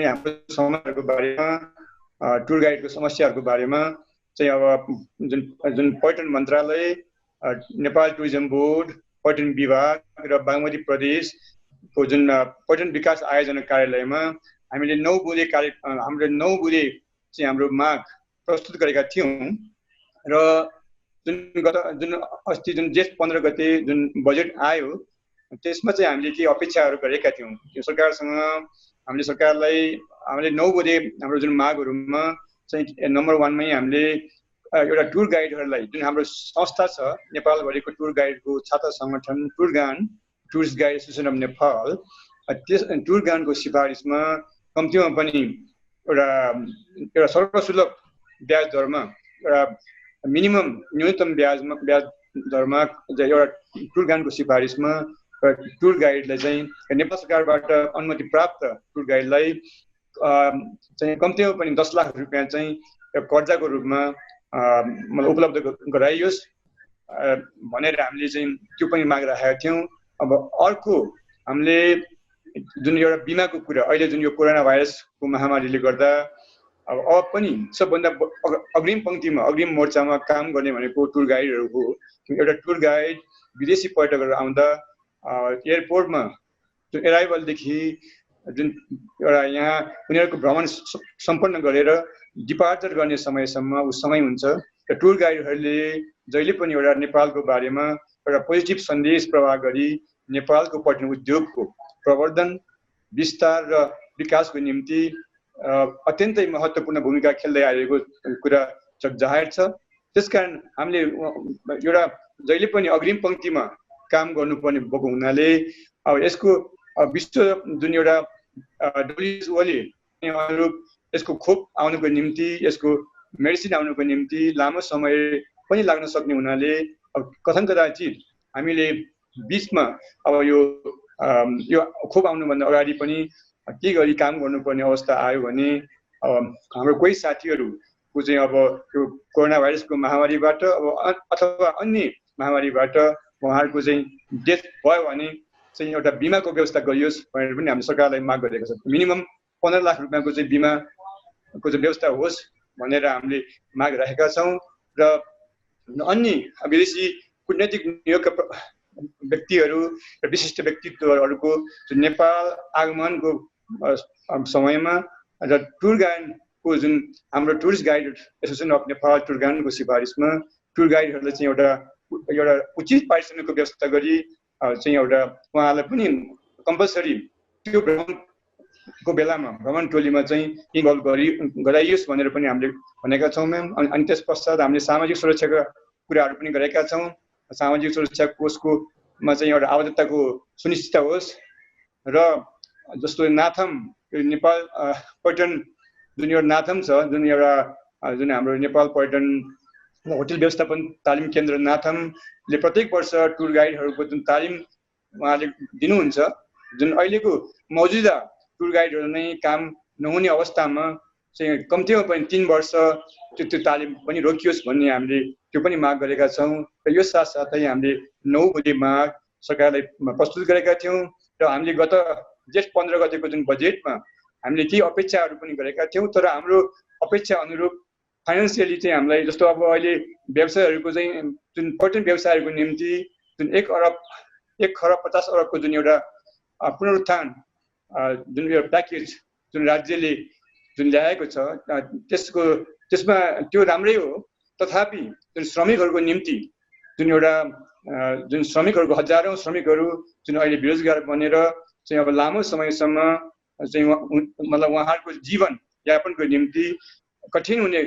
हाम्रो समस्याहरूको बारेमा टुर गाइडको समस्याहरूको बारेमा चाहिँ अब जुन पर्यटन मन्त्रालय, नेपाल टुरिज्म बोर्ड, पर्यटन विभाग र बागमती प्रदेशको जुन पर्यटन विकास आयोजना कार्यालयमा हामीले 9 बुँदे चाहिँ हाम्रो माग प्रस्तुत गरेका थियौँ र जुन अस्ति जुन जेठ 15 गते जुन बजेट आयो त्यसमा चाहिँ हामीले केही अपेक्षाहरू गरेका थियौँ। यो सरकारसँग हामीले 9 बुँदे हाम्रो जुन मागहरूमा चाहिँ नम्बर 1 मै हामीले एउटा टुर गाइडहरूलाई जुन हाम्रो संस्था छ नेपालभरिको टुर गाइडको छात्र सङ्गठन tourist guide association of Nepal, त्यस टुर गाइडको सिफारिसमा कम्तीमा पनि एउटा सर्वसुलभ ब्याज दरमा एउटा मिनिमम न्यूनतम ब्याज दरमा एउटा टुर गाइडको सिफारिसमा टुर गाइडलाई चाहिँ नेपाल सरकारबाट अनुमति प्राप्त टुर गाइडलाई चाहिँ कम्तीमा पनि 10 लाख रुपियाँ चाहिँ कर्जाको रूपमा उपलब्ध गराइयोस् भनेर हामीले चाहिँ त्यो पनि माग राखेका थियौँ। अब अर्को हामीले जुन एउटा बिमाको कुरा अहिले जुन यो कोरोना भाइरसको महामारीले गर्दा अब पनि सबभन्दा अग्रिम मोर्चामा काम गर्ने भनेको टुर गाइडहरू हो। एउटा टुर गाइड विदेशी पर्यटकहरू आउँदा एयरपोर्टमा जुन एराइभलदेखि जुन एउटा यहाँ उनीहरूको भ्रमण सम्पन्न गरेर डिपार्चर गर्ने समयसम्म समय हुन्छ र टुर गाइडहरूले जहिले पनि एउटा नेपालको बारेमा एउटा पोजिटिभ सन्देश प्रवाह गरी नेपालको पर्यटन उद्योगको प्रवर्धन, विस्तार र विकासको निम्ति अत्यन्तै महत्त्वपूर्ण भूमिका खेल्दै आएको कुरा जाहेर छ। त्यसकारण हामीले एउटा जहिले पनि अग्रिम पङ्क्तिमा काम गर्नुपर्ने भएको हुनाले अब यसको विश्व जुन एउटा डब्ल्युएचओले अनुरूप यसको खोप आउनुको निम्ति, यसको मेडिसिन आउनुको निम्ति लामो समय पनि लाग्न सक्ने हुनाले अब कथन कदाचित हामीले बिचमा अब यो खोप आउनुभन्दा अगाडि पनि के गरी काम गर्नुपर्ने अवस्था आयो भने हाम्रो कोही साथीहरूको चाहिँ अब यो कोरोना भाइरसको महामारीबाट अब अथवा अन्य महामारीबाट उहाँहरूको चाहिँ डेथ भयो भने चाहिँ एउटा बिमाको व्यवस्था गरियोस् भनेर पनि हामीले सरकारलाई माग गरेको छ। मिनिमम 15 लाख रुपियाँको चाहिँ बिमाको चाहिँ व्यवस्था होस् भनेर हामीले माग राखेका छौँ। र अन्य विदेशी कूटनैतिक नियोगका व्यक्तिहरू र विशिष्ट व्यक्तित्वहरूको नेपाल आगमनको समयमा र टुर गाइडको जुन हाम्रो tourist guide association of Nepal tour गाइडको सिफारिसमा टुर गाइडहरूलाई चाहिँ एउटा उचित पारिश्रमिकको व्यवस्था गरी चाहिँ एउटा उहाँलाई पनि कम्पलसरी त्यो भ्रमणको बेलामा भ्रमण टोलीमा चाहिँ इन्भल्भ गराइयोस् भनेर पनि हामीले भनेका छौँ म्याम। अनि त्यस पश्चात हामीले सामाजिक सुरक्षाका कुराहरू पनि गरेका छौँ। सामाजिक सुरक्षा कोषकोमा चाहिँ एउटा आवश्यकताको सुनिश्चित होस् र जस्तो नाथम नेपाल पर्यटन जुन एउटा नाथम छ जुन हाम्रो नेपाल पर्यटन होटल व्यवस्थापन तालिम केन्द्र नाथमले प्रत्येक वर्ष टुर गाइडहरूको जुन तालिम उहाँले दिनुहुन्छ, जुन अहिलेको मौजुदा टुर गाइडहरू नै काम नहुने अवस्थामा चाहिँ कम्तीमा पनि 3 वर्ष त्यो तालिम पनि रोकियोस् भन्ने हामीले त्यो पनि माग गरेका छौँ। र यो साथसाथै हामीले 9 बुँदे माग सरकारलाई प्रस्तुत गरेका थियौँ र हामीले गत जेठ 15 गतेको जुन बजेटमा हामीले केही अपेक्षाहरू पनि गरेका थियौँ। तर हाम्रो अपेक्षा अनुरूप फाइनेन्सियली चाहिँ हामीलाई जस्तो अब अहिले व्यवसायहरूको चाहिँ जुन पर्यटन व्यवसायहरूको निम्ति जुन 1 खरब 50 अरबको जुन एउटा पुनरुत्थान जुन यो प्याकेज जुन राज्यले जुन ल्याएको छ त्यसमा त्यो राम्रै हो। तथापि जुन श्रमिकहरूको निम्ति जुन श्रमिकहरूको हजारौँ श्रमिकहरू जुन अहिले बेरोजगार बनेर चाहिँ अब लामो समयसम्म चाहिँ मतलब उहाँहरूको जीवन यापनको निम्ति कठिन हुने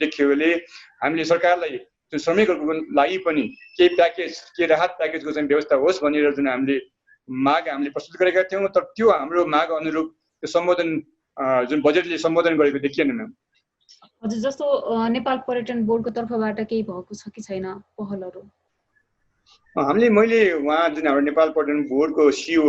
देखिएकोले हामीले सरकारलाई जुन श्रमिकहरूको लागि पनि केही राहत प्याकेजको चाहिँ व्यवस्था होस् भनेर जुन हामीले माग प्रस्तुत गरेका थियौँ। तर त्यो हाम्रो माग अनुरूप त्यो सम्बोधन जुन बजेटले सम्बोधन गरेको देखिएन म्याम। हजुर, जस्तो नेपाल पर्यटन बोर्डको तर्फबाट केही भएको छ कि छैन पहलहरू? मैले उहाँ जुन हाम्रो नेपाल पर्यटन बोर्डको सिइओ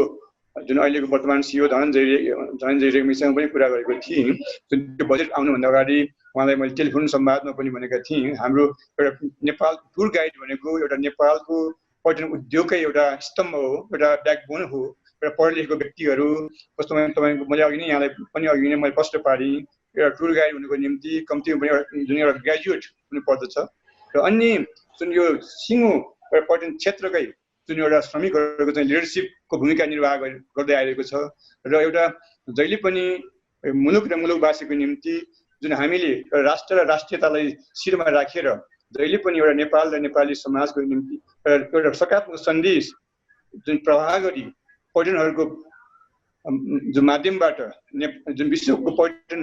जुन अहिलेको वर्तमान सिइओ धनञ्जय रेग्मीसँग पनि कुरा गरेको थिएँ। जुन त्यो बजेट आउनुभन्दा अगाडि उहाँलाई मैले टेलिफोन संवादमा पनि भनेका थिएँ, हाम्रो एउटा नेपाल टुर गाइड भनेको एउटा नेपालको पर्यटन उद्योगकै एउटा स्तम्भ हो, एउटा ब्याकबोन हो। एउटा पढे लेखेको व्यक्तिहरू कस्तो तपाईँको मैले अघि नै यहाँलाई पनि अघि नै मैले प्रश्न पारेँ, एउटा टुर गाइड हुनुको निम्ति कम्तीमा पनि जुन एउटा ग्रेजुएट हुनु पर्दछ। र अन्य जुन यो सिङ्गो पर्यटन क्षेत्रकै जुन एउटा श्रमिकहरूको चाहिँ लिडरसिपको भूमिका निर्वाह गर्दै आइरहेको छ। र एउटा जहिले पनि मुलुक र मुलुकवासीको निम्ति जुन हामीले राष्ट्र र राष्ट्रियतालाई शिरमा राखेर जहिले पनि एउटा नेपाल र नेपाली समाजको निम्ति एउटा सकारात्मक सन्देश जुन प्रवाह गरी पर्यटनहरूको जुन माध्यमबाट जुन विश्वको पर्यटन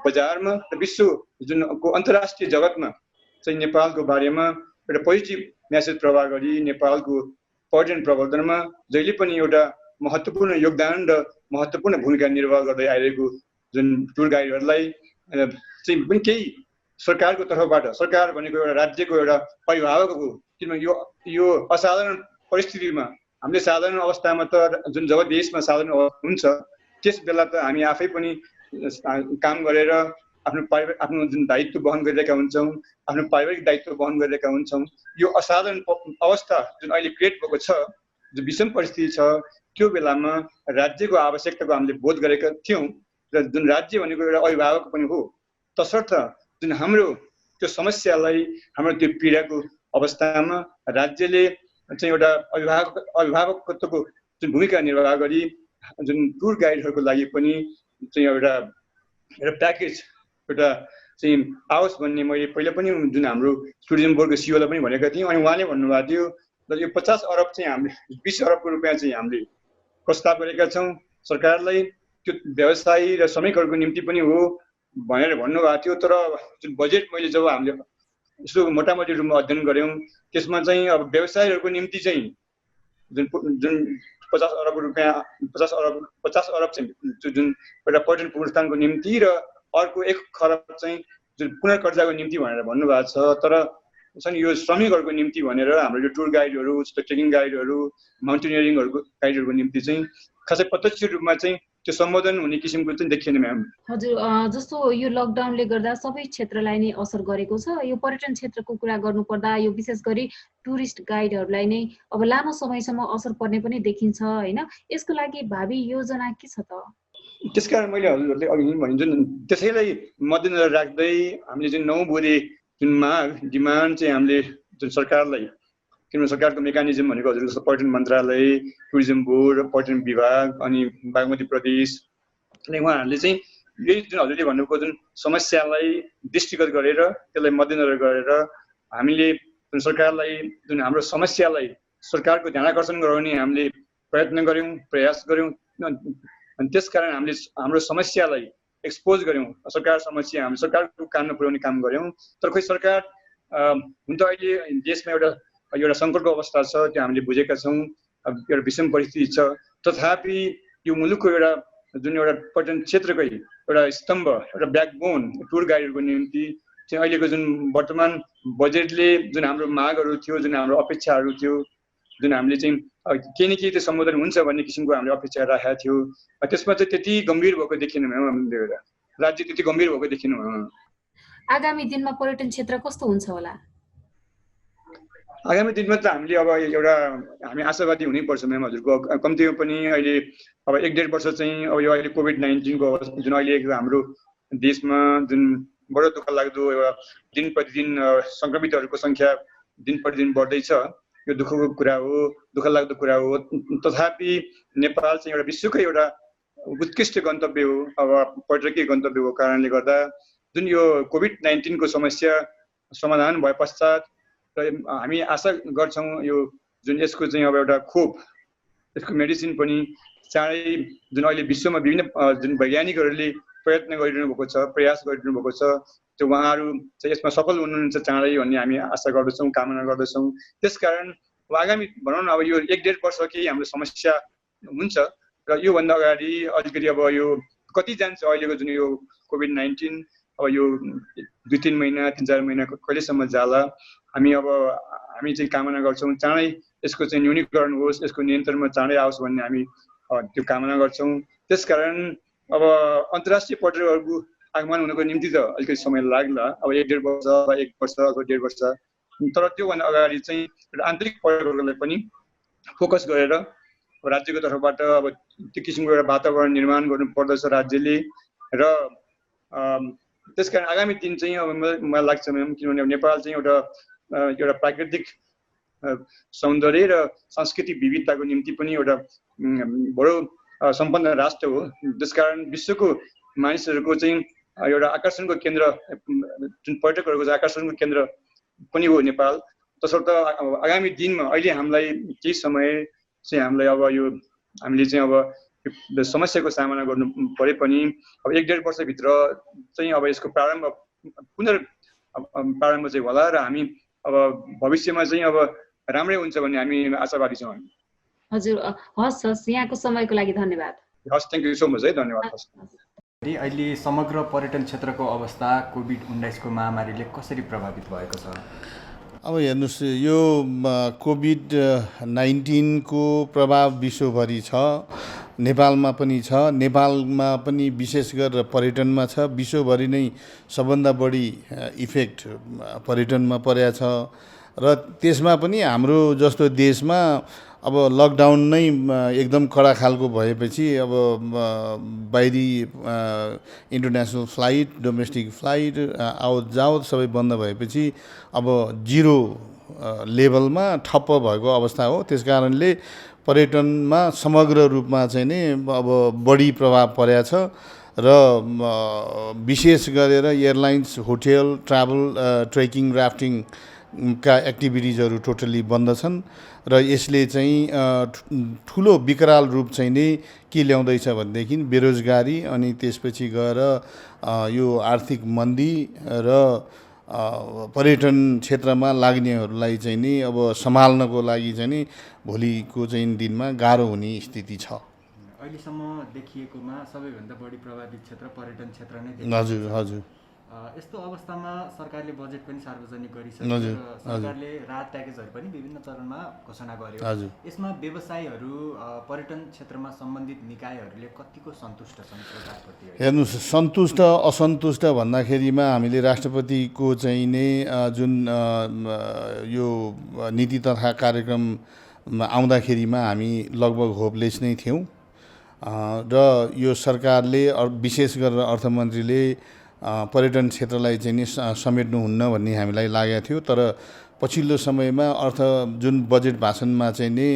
बजारमा र विश्व जुनको अन्तर्राष्ट्रिय जगतमा चाहिँ नेपालको बारेमा एउटा पोजिटिभ मेसेज प्रवाह गरी नेपालको पर्यटन प्रवर्धनमा जहिले पनि एउटा महत्त्वपूर्ण योगदान र महत्त्वपूर्ण भूमिका निर्वाह गर्दै आइरहेको जुन टुर गाइडहरूलाई चाहिँ पनि केही सरकारको तर्फबाट, सरकार भनेको एउटा राज्यको एउटा अभिभावक हो। किनभने यो असाधारण परिस्थितिमा हामीले साधारण अवस्थामा त जुन जब देशमा साधारण हुन्छ त्यस बेला त हामी आफै पनि काम गरेर आफ्नो जुन दायित्व वहन गरिरहेका हुन्छौँ, आफ्नो पारिवारिक दायित्व वहन गरिरहेका हुन्छौँ। यो असाधारण अवस्था जुन अहिले क्रिएट भएको छ, जुन विषम परिस्थिति छ, त्यो बेलामा राज्यको आवश्यकताको हामीले बोध गरेका थियौँ। र जुन राज्य भनेको एउटा अभिभावक पनि हो, तसर्थ जुन हाम्रो त्यो समस्यालाई, हाम्रो त्यो पीडाको अवस्थामा राज्यले चाहिँ एउटा अभिभावकत्वको जुन भूमिका निर्वाह गरी जुन टुर गाइडहरूको लागि पनि चाहिँ एउटा प्याकेज एउटा चाहिँ आओस् भन्ने मैले पहिला पनि जुन हाम्रो टुरिज्म बोर्डको सिइओलाई पनि भनेका थियौँ। अनि उहाँले भन्नुभएको थियो र यो 50 अरब चाहिँ हामीले 20 अरबको रुपियाँ चाहिँ हामीले प्रस्ताव गरेका छौँ सरकारलाई। त्यो व्यवसायी र श्रमिकहरूको निम्ति पनि हो भनेर भन्नुभएको थियो। तर जुन बजेट मैले जब हामीले यसो मोटामोटी रूपमा अध्ययन गऱ्यौँ, त्यसमा चाहिँ अब व्यवसायीहरूको निम्ति चाहिँ जुन 50 अरब रुपियाँ 50 अरब चाहिँ जुन एउटा पर्यटन पुनरुत्थानको निम्ति र अर्को 1 खरब चाहिँ जुन पुनर्कर्जाको निम्ति भनेर भन्नुभएको छ। तर छन् यो श्रमिकहरूको निम्ति भनेर हाम्रो यो टुर गाइडहरू, ट्रेकिङ गाइडहरू, माउन्टेनियरिङहरूको गाइडहरूको निम्ति चाहिँ खासै प्रत्यक्ष रूपमा चाहिँ त्यो सम्बोधन हुने किसिमको चाहिँ देखिएन म्याम। हजुर, जस्तो यो लकडाउनले गर्दा सबै क्षेत्रलाई नै असर गरेको छ। यो पर्यटन क्षेत्रको कुरा गर्नुपर्दा यो विशेष गरी टुरिस्ट गाइडहरूलाई नै अब लामो समयसम्म असर पर्ने पनि देखिन्छ होइन। यसको लागि भावी योजना के छ त? त्यसकारण मैले हजुरहरूले अघि पनि भने जुन त्यसैलाई मध्यनजर राख्दै हामीले जुन 9 बुँदे जुन माग डिमान्ड चाहिँ हामीले जुन सरकारलाई, किनभने सरकारको मेकानिजम भनेको हजुरको जस्तो पर्यटन मन्त्रालय, टुरिज्म बोर्ड, पर्यटन विभाग अनि बागमती प्रदेश अनि उहाँहरूले चाहिँ यही जुन हजुरले भन्नुभएको जुन समस्यालाई दृष्टिगत गरेर त्यसलाई मध्यनजर गरेर हामीले जुन सरकारलाई जुन हाम्रो समस्यालाई सरकारको ध्यान आकर्षण गराउने हामीले प्रयत्न गऱ्यौँ, प्रयास गऱ्यौँ अनि त्यसकारण हामीले हाम्रो समस्यालाई एक्सपोज गऱ्यौँ, सरकार समस्या हामी सरकारको कानमा पुर्याउने काम गऱ्यौँ। तर खोइ सरकार हुन त अहिले देशमा एउटा सङ्कटको अवस्था छ, त्यो हामीले बुझेका छौँ, एउटा विषम परिस्थिति छ। तथापि यो मुलुकको जुन एउटा पर्यटन क्षेत्रकै एउटा स्तम्भ, एउटा ब्याकबोन टुर गाइडहरूको निम्ति चाहिँ अहिलेको जुन वर्तमान बजेटले जुन हाम्रो मागहरू थियो, जुन हाम्रो अपेक्षाहरू थियो, जुन हामीले चाहिँ केही न केही त्यो सम्बोधन हुन्छ भन्ने किसिमको हामीले अपेक्षा राखेका थियो, त्यसमा चाहिँ त्यति गम्भीर भएको देखिएन हामीले, राज्य त्यति गम्भीर भएको देखिएन। आगामी दिनमा पर्यटन क्षेत्र कस्तो हुन्छ होला? आगामी दिनमा त हामीले अब हामी आशावादी हुनैपर्छ म्याम। हजुरको कम्तीमा पनि अहिले अब 1-1.5 वर्ष चाहिँ अब यो अहिले कोभिड-19 को अवस्था जुन अहिले हाम्रो देशमा जुन बडो दुःख लाग्दो एउटा दिन प्रतिदिन सङ्क्रमितहरूको सङ्ख्या दिन प्रतिदिन बढ्दैछ, यो दुःखको कुरा हो, दुःख लाग्दो कुरा हो। तथापि नेपाल चाहिँ एउटा विश्वकै एउटा उत्कृष्ट गन्तव्य हो, अब पर्यटकीय गन्तव्य हो कारणले गर्दा जुन यो कोभिड-19 को समस्या समाधान भए पश्चात र हामी आशा गर्छौँ यो जुन यसको चाहिँ अब एउटा खोप, यसको मेडिसिन पनि चाँडै जुन अहिले विश्वमा विभिन्न जुन वैज्ञानिकहरूले प्रयत्न गरिरहनु भएको छ, प्रयास गरिरहनु भएको छ, त्यो उहाँहरू चाहिँ यसमा सफल हुनुहुन्छ चाँडै भन्ने हामी आशा गर्दछौँ, कामना गर्दछौँ। त्यसकारण आगामी भनौँ न अब यो 1-1.5 वर्ष केही हाम्रो समस्या हुन्छ र योभन्दा अगाडि अलिकति अब यो कति जान्छ अहिलेको जुन यो कोभिड-19 अब यो 2-3 महिना 3-4 महिना कहिलेसम्म जाला, हामी चाहिँ कामना गर्छौँ चाँडै यसको चाहिँ न्यूनीकरण होस्, यसको नियन्त्रणमा चाँडै आओस् भन्ने हामी त्यो कामना गर्छौँ। त्यसकारण अब अन्तर्राष्ट्रिय पर्यटकहरूको आगमन हुनको निम्ति त अलिकति समय लाग्ला, अब 1-1.5 वर्ष, 1 वर्ष अथवा 1.5 वर्ष, तर त्योभन्दा अगाडि चाहिँ आन्तरिक पर्यटकहरूलाई पनि फोकस गरेर राज्यको तर्फबाट अब त्यो किसिमको एउटा वातावरण निर्माण गर्नु पर्दछ राज्यले। र त्यसकारण आगामी दिन चाहिँ अब मलाई लाग्छ म्याम, किनभने नेपाल चाहिँ एउटा प्राकृतिक सौन्दर्य र सांस्कृतिक विविधताको निम्ति पनि एउटा बडो सम्पन्न राष्ट्र हो। त्यसकारण विश्वको मानिसहरूको चाहिँ एउटा आकर्षणको केन्द्र, जुन पर्यटकहरूको चाहिँ आकर्षणको केन्द्र पनि हो नेपाल। तसर्थ आगामी दिनमा अहिले हामीलाई केही समय चाहिँ हामीलाई अब यो हामीले चाहिँ अब समस्याको सामना गर्नु परे पनि अब 1-1.5 वर्षभित्र चाहिँ अब यसको प्रारम्भ चाहिँ होला र हामी अब भविष्यमा चाहिँ अब राम्रै हुन्छ भन्ने हामी आशावादी छौँ। हजुर, हस्, यहाँको समयको लागि धन्यवाद। हस्, थ्याङ्क यू सो मच है, धन्यवाद। अहिले समग्र पर्यटन क्षेत्रको अवस्था कोभिड-19 को महामारीले कसरी प्रभावित भएको छ? अब हेर्नुहोस्, यो कोभिड-19 को प्रभाव विश्वभरि छ, नेपालमा पनि छ। नेपालमा पनि विशेष गरेर पर्यटनमा छ। विश्वभरि नै सबभन्दा बढी इफेक्ट पर्यटनमा परेको छ र त्यसमा पनि हाम्रो जस्तो देशमा अब लकडाउन नै एकदम कडा खालको भएपछि अब बाहिरी इन्टरनेसनल फ्लाइट, डोमेस्टिक फ्लाइट, आवत जावत सबै बन्द भएपछि अब जिरो लेभलमा ठप्प भएको अवस्था हो। त्यसकारणले पर्यटनमा समग्र रूपमा चाहिँ नि अब बढी प्रभाव परेको छ र विशेष गरेर airlines, hotel, travel, trekking, rafting का एक्टिभिटिजहरू टोटली बन्द छन् र यसले चाहिँ ठुलो विकराल रूप चाहिँ नै के ल्याउँदैछ भनेदेखि बेरोजगारी अनि त्यसपछि गएर यो आर्थिक मन्दी र पर्यटन क्षेत्रमा लाग्नेहरूलाई चाहिँ नि अब सम्हाल्नको लागि चाहिँ नि भोलिको चाहिँ दिनमा गाह्रो हुने स्थिति छ। अहिलेसम्म देखिएकोमा सबैभन्दा बढी प्रभावित क्षेत्र पर्यटन क्षेत्र नै। हजुर हजुर, यस्तो अवस्थामा सरकारले बजेट पनि सार्वजनिक गरिसक्यो हजुर, र सरकारले राहत प्याकेजहरू पनि विभिन्न चरणमा घोषणा गर्यो। हजुर। यसमा व्यवसायीहरू पर्यटन क्षेत्रमा सम्बन्धित निकायहरूले कतिको सन्तुष्ट छन् सरकारप्रति? हेर्नुहोस्, सन्तुष्ट असन्तुष्ट भन्दाखेरिमा हामीले राष्ट्रपतिको चाहिँ नै जुन यो नीति तथा कार्यक्रम आउँदाखेरिमा हामी लगभग होपलेस नै थियौँ र यो सरकारले विशेष गरेर अर्थमन्त्रीले पर्यटन क्षेत्रलाई चाहिँ नि समेट्नुहुन्न भन्ने हामीलाई लागेको थियो। तर पछिल्लो समयमा जुन बजेट भाषणमा चाहिँ नि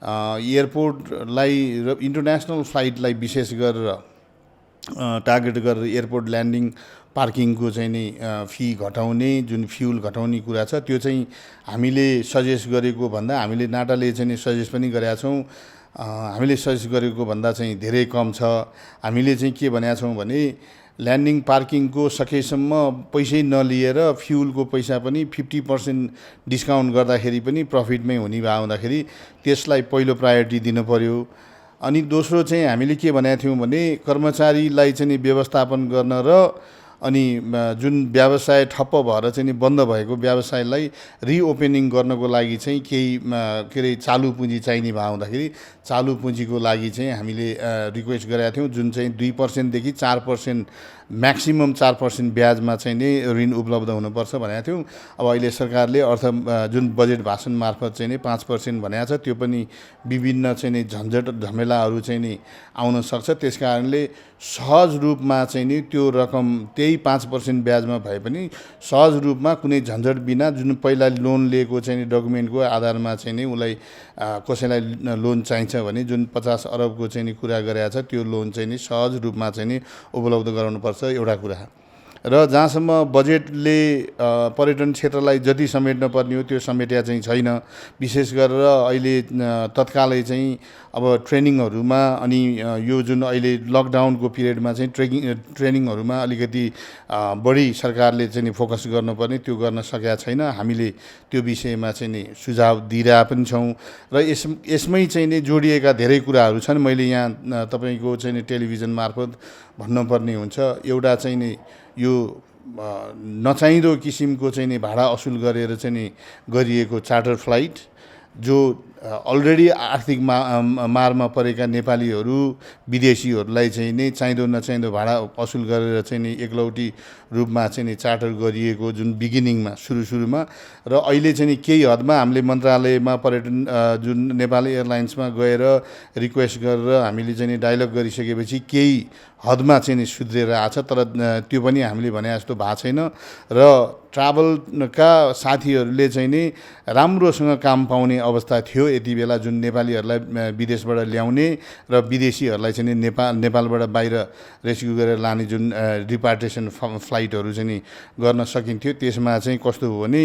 एयरपोर्टलाई र इन्टरनेसनल फ्लाइटलाई विशेष गरेर टार्गेट गरेर एयरपोर्ट ल्यान्डिङ पार्किङको चाहिँ नि फी घटाउने, जुन फ्युल घटाउने कुरा छ त्यो चाहिँ हामीले सजेस्ट गरेको भन्दा हामीले नाटाले चाहिँ नि सजेस्ट पनि गरेका छौँ। हामीले सजेस्ट गरेको भन्दा चाहिँ धेरै कम छ। हामीले चाहिँ के भनेका छौँ भने ल्यान्डिङ पार्किङको सकेसम्म पैसै नलिएर फ्युलको पैसा पनि 50% डिस्काउन्ट गर्दाखेरि पनि प्रफिटमै हुने भए हुँदाखेरि त्यसलाई पहिलो प्रायोरिटी दिनु पर्यो। अनि दोस्रो चाहिँ हामीले के भनेका थियौँ भने कर्मचारीलाई चाहिँ व्यवस्थापन गर्न र अनि जुन व्यवसाय ठप्प भएर चाहिँ बन्द भएको व्यवसायलाई रिओपनिङ गर्नको लागि चाहिँ केही के अरे चालु पुँजी चाहिने भए हुँदाखेरि चालु पुँजीको लागि चाहिँ हामीले रिक्वेस्ट गरेका थियौँ, जुन चाहिँ 2% देखि 4% म्याक्सिमम 4% ब्याजमा चाहिँ नै ऋण उपलब्ध हुनुपर्छ भनेका थियौँ। अब अहिले सरकारले जुन बजेट भाषण मार्फत चाहिँ नि 5% भनेको छ, त्यो पनि विभिन्न चाहिँ नि झन्झट झमेलाहरू चाहिँ नि आउन सक्छ। त्यस कारणले सहज रूपमा चाहिँ नि त्यो रकम त्यही 5% ब्याजमा भए पनि सहज रूपमा कुनै झन्झट बिना जुन पहिला लोन लिएको चाहिँ नि डकुमेन्टको आधारमा चाहिँ नि उसलाई कसैलाई लोन चाहिन्छ भने जुन 50 अरबको चाहिँ नि कुरा गरेको छ त्यो लोन चाहिँ नि सहज रूपमा चाहिँ नि उपलब्ध गराउनुपर्छ एउटा कुरा। र जहाँसम्म बजेटले पर्यटन क्षेत्रलाई जति समेट्न पर्ने हो त्यो समेट्या चाहिँ छैन। विशेष गरेर अहिले तत्कालै चाहिँ अब ट्रेनिङहरूमा अनि यो जुन अहिले लकडाउनको पिरियडमा चाहिँ ट्रेनिङहरूमा अलिकति बढी सरकारले चाहिँ फोकस गर्नुपर्ने त्यो गर्न सकेका छैन। हामीले त्यो विषयमा चाहिँ नि सुझाव दिइरहेका पनि छौँ र यसमै चाहिँ नि जोडिएका धेरै कुराहरू छन्। मैले यहाँ तपाईँको चाहिँ नि टेलिभिजन मार्फत भन्नुपर्ने हुन्छ। एउटा चाहिँ नि यो नचाहिँदो किसिमको चाहिँ नि भाडा असुल गरेर चाहिँ नि गरिएको चार्टर फ्लाइट जो अलरेडी आर्थिक मारमा परेका नेपालीहरू विदेशीहरूलाई चाहिँ नि चाहिँदो नचाहिँदो भाडा असुल गरेर चाहिँ नि एकलौटी रूपमा चाहिँ नि चार्टर गरिएको जुन बिगिनिङमा सुरुमा र अहिले चाहिँ नि केही हदमा हामीले मन्त्रालयमा पर्यटन जुन नेपाली एयरलाइन्समा गएर रिक्वेस्ट गरेर हामीले चाहिँ नि डायलग गरिसकेपछि केही हदमा चाहिँ नि सुध्रेर आछ। तर त्यो पनि हामीले भने जस्तो भएको छैन र ट्राभलका साथीहरूले चाहिँ नि राम्रोसँग काम पाउने अवस्था थियो यति बेला, जुन नेपालीहरूलाई विदेशबाट ल्याउने र विदेशीहरूलाई चाहिँ नि नेपालबाट बाहिर रेस्क्यु गरेर लाने जुन रिपार्टेसन फ्लाइटहरू चाहिँ नि गर्न सकिन्थ्यो। त्यसमा चाहिँ कस्तो हो भने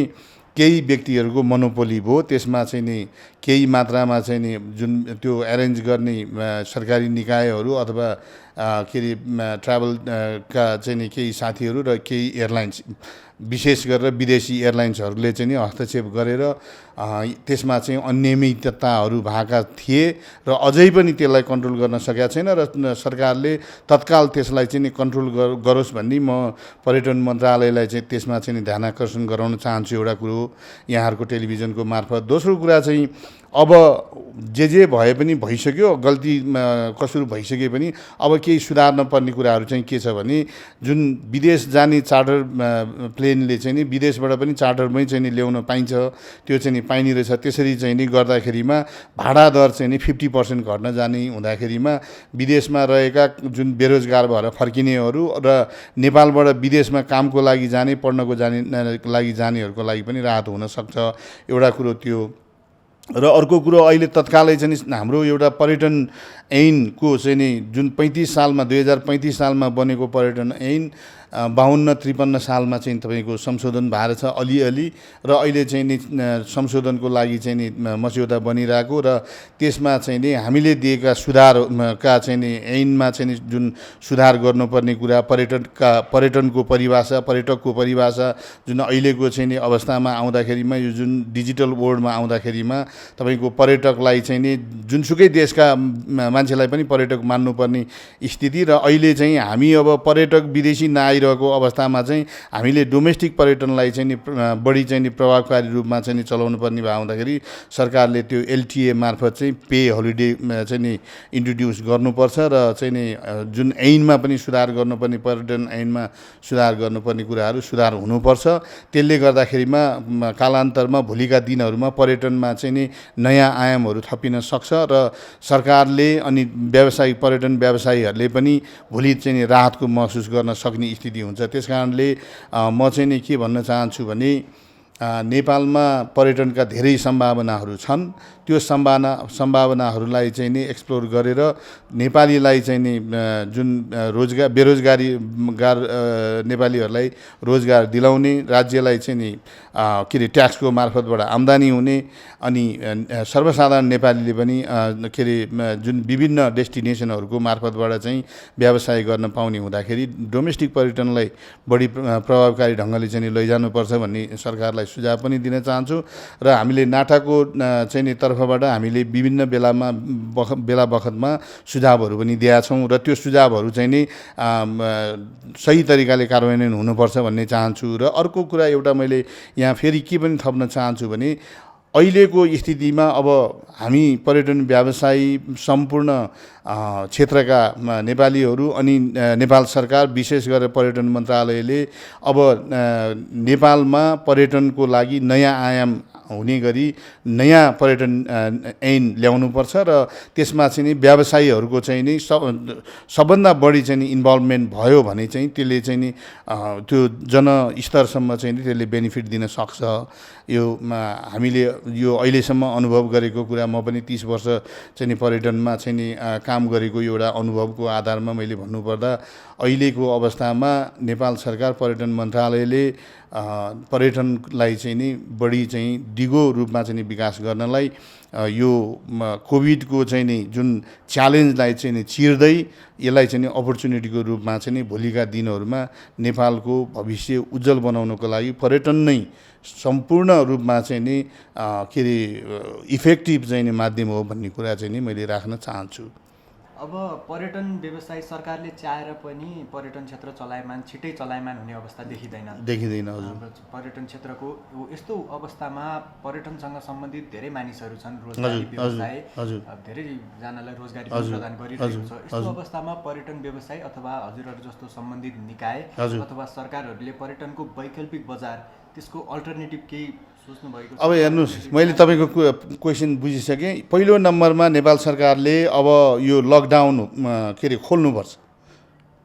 केही व्यक्तिहरूको मोनोपोली भयो। त्यसमा चाहिँ नि केही मात्रामा चाहिँ नि जुन त्यो एरेन्ज गर्ने सरकारी निकायहरू अथवा के अरे ट्राभलका चाहिँ नि केही साथीहरू र केही एयरलाइन्स विशेष गरेर विदेशी एयरलाइन्सहरूले चाहिँ नि हस्तक्षेप गरेर त्यसमा चाहिँ अनियमितताहरू भएका थिए र अझै पनि त्यसलाई कन्ट्रोल गर्न सकेका छैन र सरकारले तत्काल त्यसलाई चाहिँ नि कन्ट्रोल गरोस् भन्ने म पर्यटन मन्त्रालयलाई चाहिँ त्यसमा चाहिँ नि ध्यान आकर्षण गराउन चाहन्छु। एउटा कुरो हो यहाँहरूको टेलिभिजनको मार्फत। दोस्रो कुरा चाहिँ अब जे भए पनि भइसक्यो, गल्ती कसुर भइसके पनि अब केही सुधार्न पर्ने कुराहरू चाहिँ के छ भने जुन विदेश जाने चार्टर प्लेनले चाहिँ नि विदेशबाट पनि चार्टरमै चाहिँ नि ल्याउन पाइन्छ, त्यो चाहिँ नि पाइने रहेछ। त्यसरी चाहिँ नि गर्दाखेरिमा भाडा दर चाहिँ नि 50% घट्न जाने हुँदाखेरिमा विदेशमा रहेका जुन बेरोजगार भएर फर्किनेहरू र नेपालबाट विदेशमा कामको लागि जाने पढ्नको लागि जानेहरूको लागि पनि राहत हुनसक्छ। एउटा कुरो त्यो। र अर्को कुरो अहिले तत्कालै चाहिँ हाम्रो एउटा पर्यटन ऐनको चाहिँ नि जुन 2035 सालमा बनेको पर्यटन ऐन 52-53 सालमा चाहिँ तपाईँको संशोधन भएर छ अलिअलि र अहिले चाहिँ नि संशोधनको लागि चाहिँ नि मस्यौदा बनिरहेको र त्यसमा चाहिँ नि हामीले दिएका सुधारका चाहिँ नि ऐनमा चाहिँ नि जुन सुधार गर्नुपर्ने कुरा पर्यटनको परिभाषा पर्यटकको परिभाषा जुन अहिलेको चाहिँ नि अवस्थामा आउँदाखेरिमा यो जुन डिजिटल वर्ल्डमा आउँदाखेरिमा तपाईँको पर्यटकलाई चाहिँ नि जुनसुकै देशका मान्छेलाई पनि पर्यटक मान्नुपर्ने स्थिति र अहिले चाहिँ हामी अब पर्यटक विदेशी नआइ आइरहेको अवस्थामा चाहिँ हामीले डोमेस्टिक पर्यटनलाई चाहिँ नि बढी चाहिँ नि प्रभावकारी रूपमा चाहिँ नि चलाउनु पर्ने भए हुँदाखेरि सरकारले त्यो एलटिए मार्फत चाहिँ पे हलिडे चाहिँ नि इन्ट्रोड्युस गर्नुपर्छ र चाहिँ नि जुन ऐनमा पनि सुधार गर्नुपर्ने पर्यटन ऐनमा सुधार गर्नुपर्ने कुराहरू सुधार हुनुपर्छ। त्यसले गर्दाखेरिमा कालान्तरमा भोलिका दिनहरूमा पर्यटनमा चाहिँ नि नयाँ आयामहरू थपिन सक्छ र सरकारले अनि व्यवसायिक पर्यटन व्यवसायीहरूले पनि भोलि चाहिँ नि राहतको महसुस गर्न सक्ने स्थिति हुन्छ। त्यसकारणले म चाहिँ नि के भन्न चाहन्छु भने नेपालमा पर्यटनका धेरै सम्भावनाहरू छन्। त्यो सम्भावनाहरूलाई चाहिँ नि एक्सप्लोर गरेर नेपालीलाई चाहिँ नि जुन बेरोजगार नेपालीहरूलाई रोजगार दिलाउने, राज्यलाई चाहिँ नि के अरे ट्याक्सको मार्फतबाट आम्दानी हुने अनि सर्वसाधारण नेपालीले पनि के अरे जुन विभिन्न डेस्टिनेसनहरूको मार्फतबाट चाहिँ व्यवसाय गर्न पाउने हुँदाखेरि डोमेस्टिक पर्यटनलाई बढी प्रभावकारी ढङ्गले चाहिँ नि लैजानुपर्छ भन्ने सरकारलाई सुझाव पनि दिन चाहन्छु। र हामीले नाटाको चाहिँ नि तर्फबाट हामीले विभिन्न बेला बखतमा सुझावहरू पनि दिएका छौँ र त्यो सुझावहरू चाहिँ नि सही तरिकाले कार्यान्वयन हुनुपर्छ भन्ने चाहन्छु। र अर्को कुरा एउटा मैले यहाँ फेरि के पनि थप्न चाहन्छु भने अहिलेको स्थितिमा अब हामी पर्यटन व्यवसायी सम्पूर्ण क्षेत्रका नेपालीहरू अनि नेपाल सरकार विशेष गरेर पर्यटन मन्त्रालयले अब नेपालमा पर्यटनको लागि नयाँ आयाम हुने गरी नयाँ पर्यटन ऐन ल्याउनुपर्छ र त्यसमा चाहिँ नि व्यवसायीहरूको चाहिँ नि सबभन्दा बढी चाहिँ नि इन्भल्भमेन्ट भयो भने चाहिँ त्यसले चाहिँ नि त्यो जनस्तरसम्म चाहिँ नि त्यसले बेनिफिट दिन सक्छ। यो हामीले यो अहिलेसम्म अनुभव गरेको कुरा, म पनि 30 वर्ष चाहिँ नि पर्यटनमा चाहिँ नि काम गरेको एउटा अनुभवको आधारमा मैले भन्नुपर्दा अहिलेको अवस्थामा नेपाल सरकार पर्यटन मन्त्रालयले पर्यटनलाई चाहिँ नि बढी चाहिँ दिगो रूपमा चाहिँ नि विकास गर्नलाई यो कोभिडको चाहिँ नि जुन च्यालेन्जलाई चाहिँ नि चिर्दै यसलाई चाहिँ नि अपर्च्युनिटीको रूपमा चाहिँ नि भोलिका दिनहरूमा नेपालको भविष्य उज्जवल बनाउनको लागि पर्यटन नै सम्पूर्ण रूपमा चाहिँ नि के अरे इफेक्टिभ चाहिँ नि माध्यम हो भन्ने कुरा चाहिँ नि मैले राख्न चाहन्छु। अब पर्यटन व्यवसाय सरकारले चाहेर पनि पर्यटन क्षेत्र छिटै चलायमान हुने अवस्था देखिँदैन। हजुर। पर्यटन क्षेत्रको यस्तो अवस्थामा पर्यटनसँग सम्बन्धित धेरै मानिसहरू छन्, रोजगारी व्यवसाय धेरैजनालाई रोजगारी प्रदान गरिरहेको छ। यस्तो अवस्थामा पर्यटन व्यवसाय अथवा हजुरहरू जस्तो सम्बन्धित निकाय अथवा सरकारहरूले पर्यटनको वैकल्पिक बजार त्यसको अल्टरनेटिभ केही सोच्नु भएको छ? अब हेर्नुहोस्, मैले तपाईँको क्वेसन बुझिसकेँ। पहिलो नम्बरमा नेपाल सरकारले अब यो लकडाउन के अरे खोल्नुपर्छ,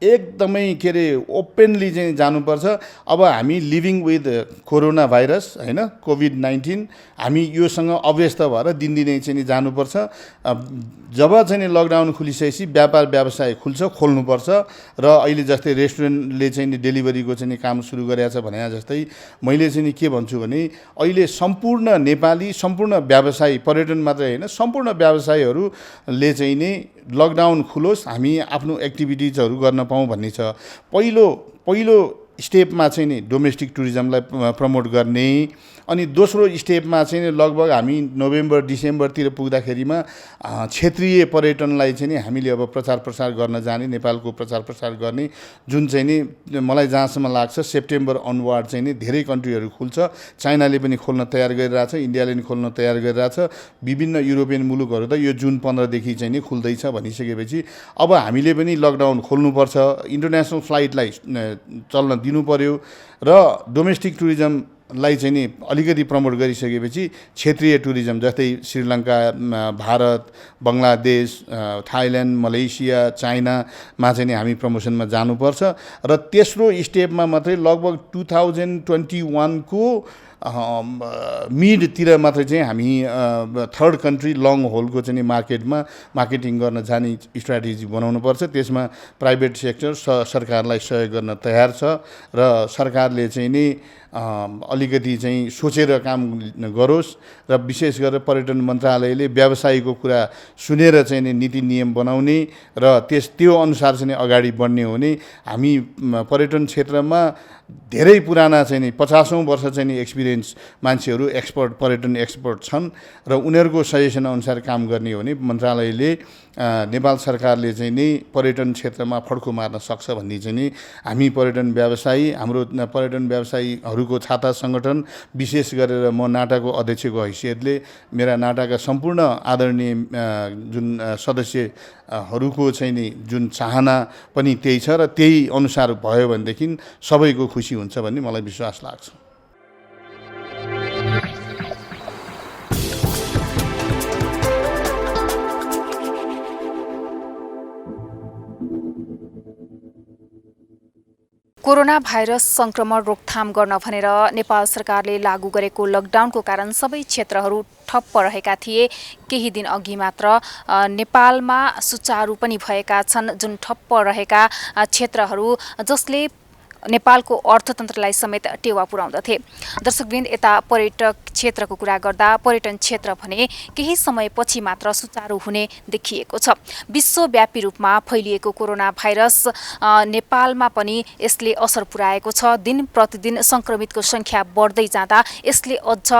एकदमै के अरे ओपनली चाहिँ जानुपर्छ। अब हामी लिभिङ विथ कोरोना भाइरस होइन, कोभिड-19, हामी योसँग अभ्यस्त भएर दिनदिनै चाहिँ नि जानुपर्छ। जब चाहिँ नि लकडाउन खुलिसकेपछि व्यापार व्यवसाय खोल्नुपर्छ र अहिले जस्तै रेस्टुरेन्टले चाहिँ नि डेलिभरीको चाहिँ नि काम सुरु गरेको छ भने जस्तै मैले चाहिँ नि के भन्छु भने अहिले सम्पूर्ण नेपाली सम्पूर्ण व्यवसायी, पर्यटन मात्रै होइन सम्पूर्ण व्यवसायीहरूले चाहिँ नि लकडाउन खुलोस्, हामी आफ्नो एक्टिभिटिजहरू गर्न पाऊँ भन्ने छ। पहिलो स्टेपमा चाहिँ नि डोमेस्टिक टुरिज्मलाई प्रमोट गर्ने, अनि दोस्रो स्टेपमा चाहिँ नि लगभग हामी नोभेम्बर डिसेम्बरतिर पुग्दाखेरिमा क्षेत्रीय पर्यटनलाई चाहिँ नि हामीले अब प्रचार प्रसार गर्न जाने, नेपालको प्रचार प्रसार गर्ने, जुन चाहिँ नि मलाई जहाँसम्म लाग्छ सेप्टेम्बर अनवार्ड चाहिँ नि धेरै कन्ट्रीहरू खुल्छ। चाइनाले पनि खोल्न तयार गरिरहेछ, इन्डियाले पनि खोल्न तयार गरिरहेछ, विभिन्न युरोपियन मुलुकहरू त यो जुन 15 देखि चाहिँ नि खुल्दैछ भनिसकेपछि अब हामीले पनि लकडाउन खोल्नुपर्छ, इन्टरनेसनल फ्लाइटलाई चल्न दिनु पर्यो र डोमेस्टिक टुरिज्मलाई चाहिँ नि अलिकति प्रमोट गरिसकेपछि क्षेत्रीय टुरिज्म जस्तै श्रीलङ्का, भारत, बङ्गलादेश, थाइल्यान्ड, मलेसिया, चाइनामा चाहिँ नि हामी प्रमोसनमा जानुपर्छ। र तेस्रो स्टेपमा मात्रै लगभग 2021 को मिडतिर मात्रै चाहिँ हामी थर्ड कन्ट्री लङ होलको चाहिँ मार्केटिङ गर्न जाने स्ट्राटेजी बनाउनुपर्छ। त्यसमा प्राइभेट सेक्टर सरकारलाई सहयोग गर्न तयार छ र सरकारले चाहिँ नि अलिकति चाहिँ सोचेर काम गरोस् र विशेष गरेर पर्यटन मन्त्रालयले व्यवसायीको कुरा सुनेर चाहिँ नि नीति नियम बनाउने र त्यो अनुसार चाहिँ अगाडि बढ्ने हो भने हामी पर्यटन क्षेत्रमा धेरै पुराना चाहिँ नि 50औं वर्ष चाहिँ नि एक्सपिरियन्स एक्सपिरियन्स मान्छेहरू पर्यटन एक्सपर्ट छन् र उनीहरूको सजेसन अनुसार काम गर्ने हो भने मन्त्रालयले नेपाल सरकारले चाहिँ नि पर्यटन क्षेत्रमा फड्को मार्न सक्छ भन्ने चाहिँ नि हामी पर्यटन व्यवसायी हाम्रो पर्यटन व्यवसायीहरूको छाता सङ्गठन विशेष गरेर म नाटाको अध्यक्षको हैसियतले मेरा नाटाका सम्पूर्ण आदरणीय जुन सदस्यहरूको चाहिँ नि जुन चाहना पनि त्यही छ र त्यही अनुसार भयो भनेदेखि सबैको खुसी हुन्छ भन्ने मलाई विश्वास लाग्छ। कोरोना भाइरस संक्रमण रोकथाम गर्न भनेर नेपाल सरकारले लागू गरेको लकडाउनको कारण सबै क्षेत्रहरू ठप्प रहेका थिए। केही दिन अघि मात्र नेपालमा सुचारू पनि भएका छन् जुन ठप्प रहेका क्षेत्रहरू जसले नेपालको अर्थतन्त्रलाई समेत टेवा पुर्याउँदथे। दर्शकवृन्द, यता पर्यटक क्षेत्रको कुरा गर्दा पर्यटन क्षेत्र भने केही समयपछि मात्र सुचारू हुने देखिएको छ। विश्वव्यापी रूपमा फैलिएको कोरोना भाइरस नेपालमा पनि यसले असर पुर्याएको छ। दिन प्रतिदिन संक्रमितको संख्या बढ्दै जाँदा यसले अझ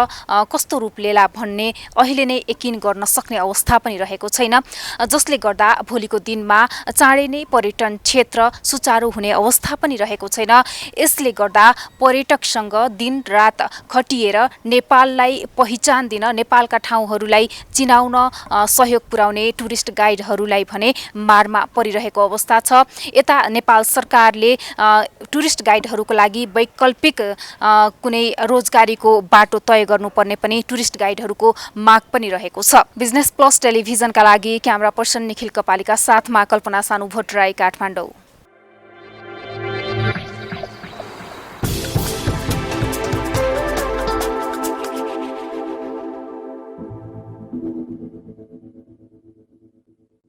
कस्तो रूप लिएला भन्ने अहिले नै यकिन गर्न सक्ने अवस्था पनि रहेको छैन, जसले गर्दा भोलिको दिनमा चाँडै नै पर्यटन क्षेत्र सुचारू हुने अवस्था पनि रहेको छैन। यसले गर्दा पर्यटकसँग दिन रात खटिएर नेपाललाई पहिचान दिन, नेपालका ठाउँहरूलाई चिनाउन सहयोग पुर्याउने टुरिस्ट गाइडहरूलाई भने मारमा परिरहेको अवस्था छ। यता नेपाल सरकारले टुरिस्ट गाइडहरूको लागि वैकल्पिक कुनै रोजगारीको बाटो तय गर्नुपर्ने पनि टुरिस्ट गाइडहरूको माग पनि रहेको छ। बिजनेस प्लस टेलिभिजनका लागि क्यामेरा पर्सन निखिल कपालीका साथमा कल्पना सानु भट्टराई, काठमाडौँ।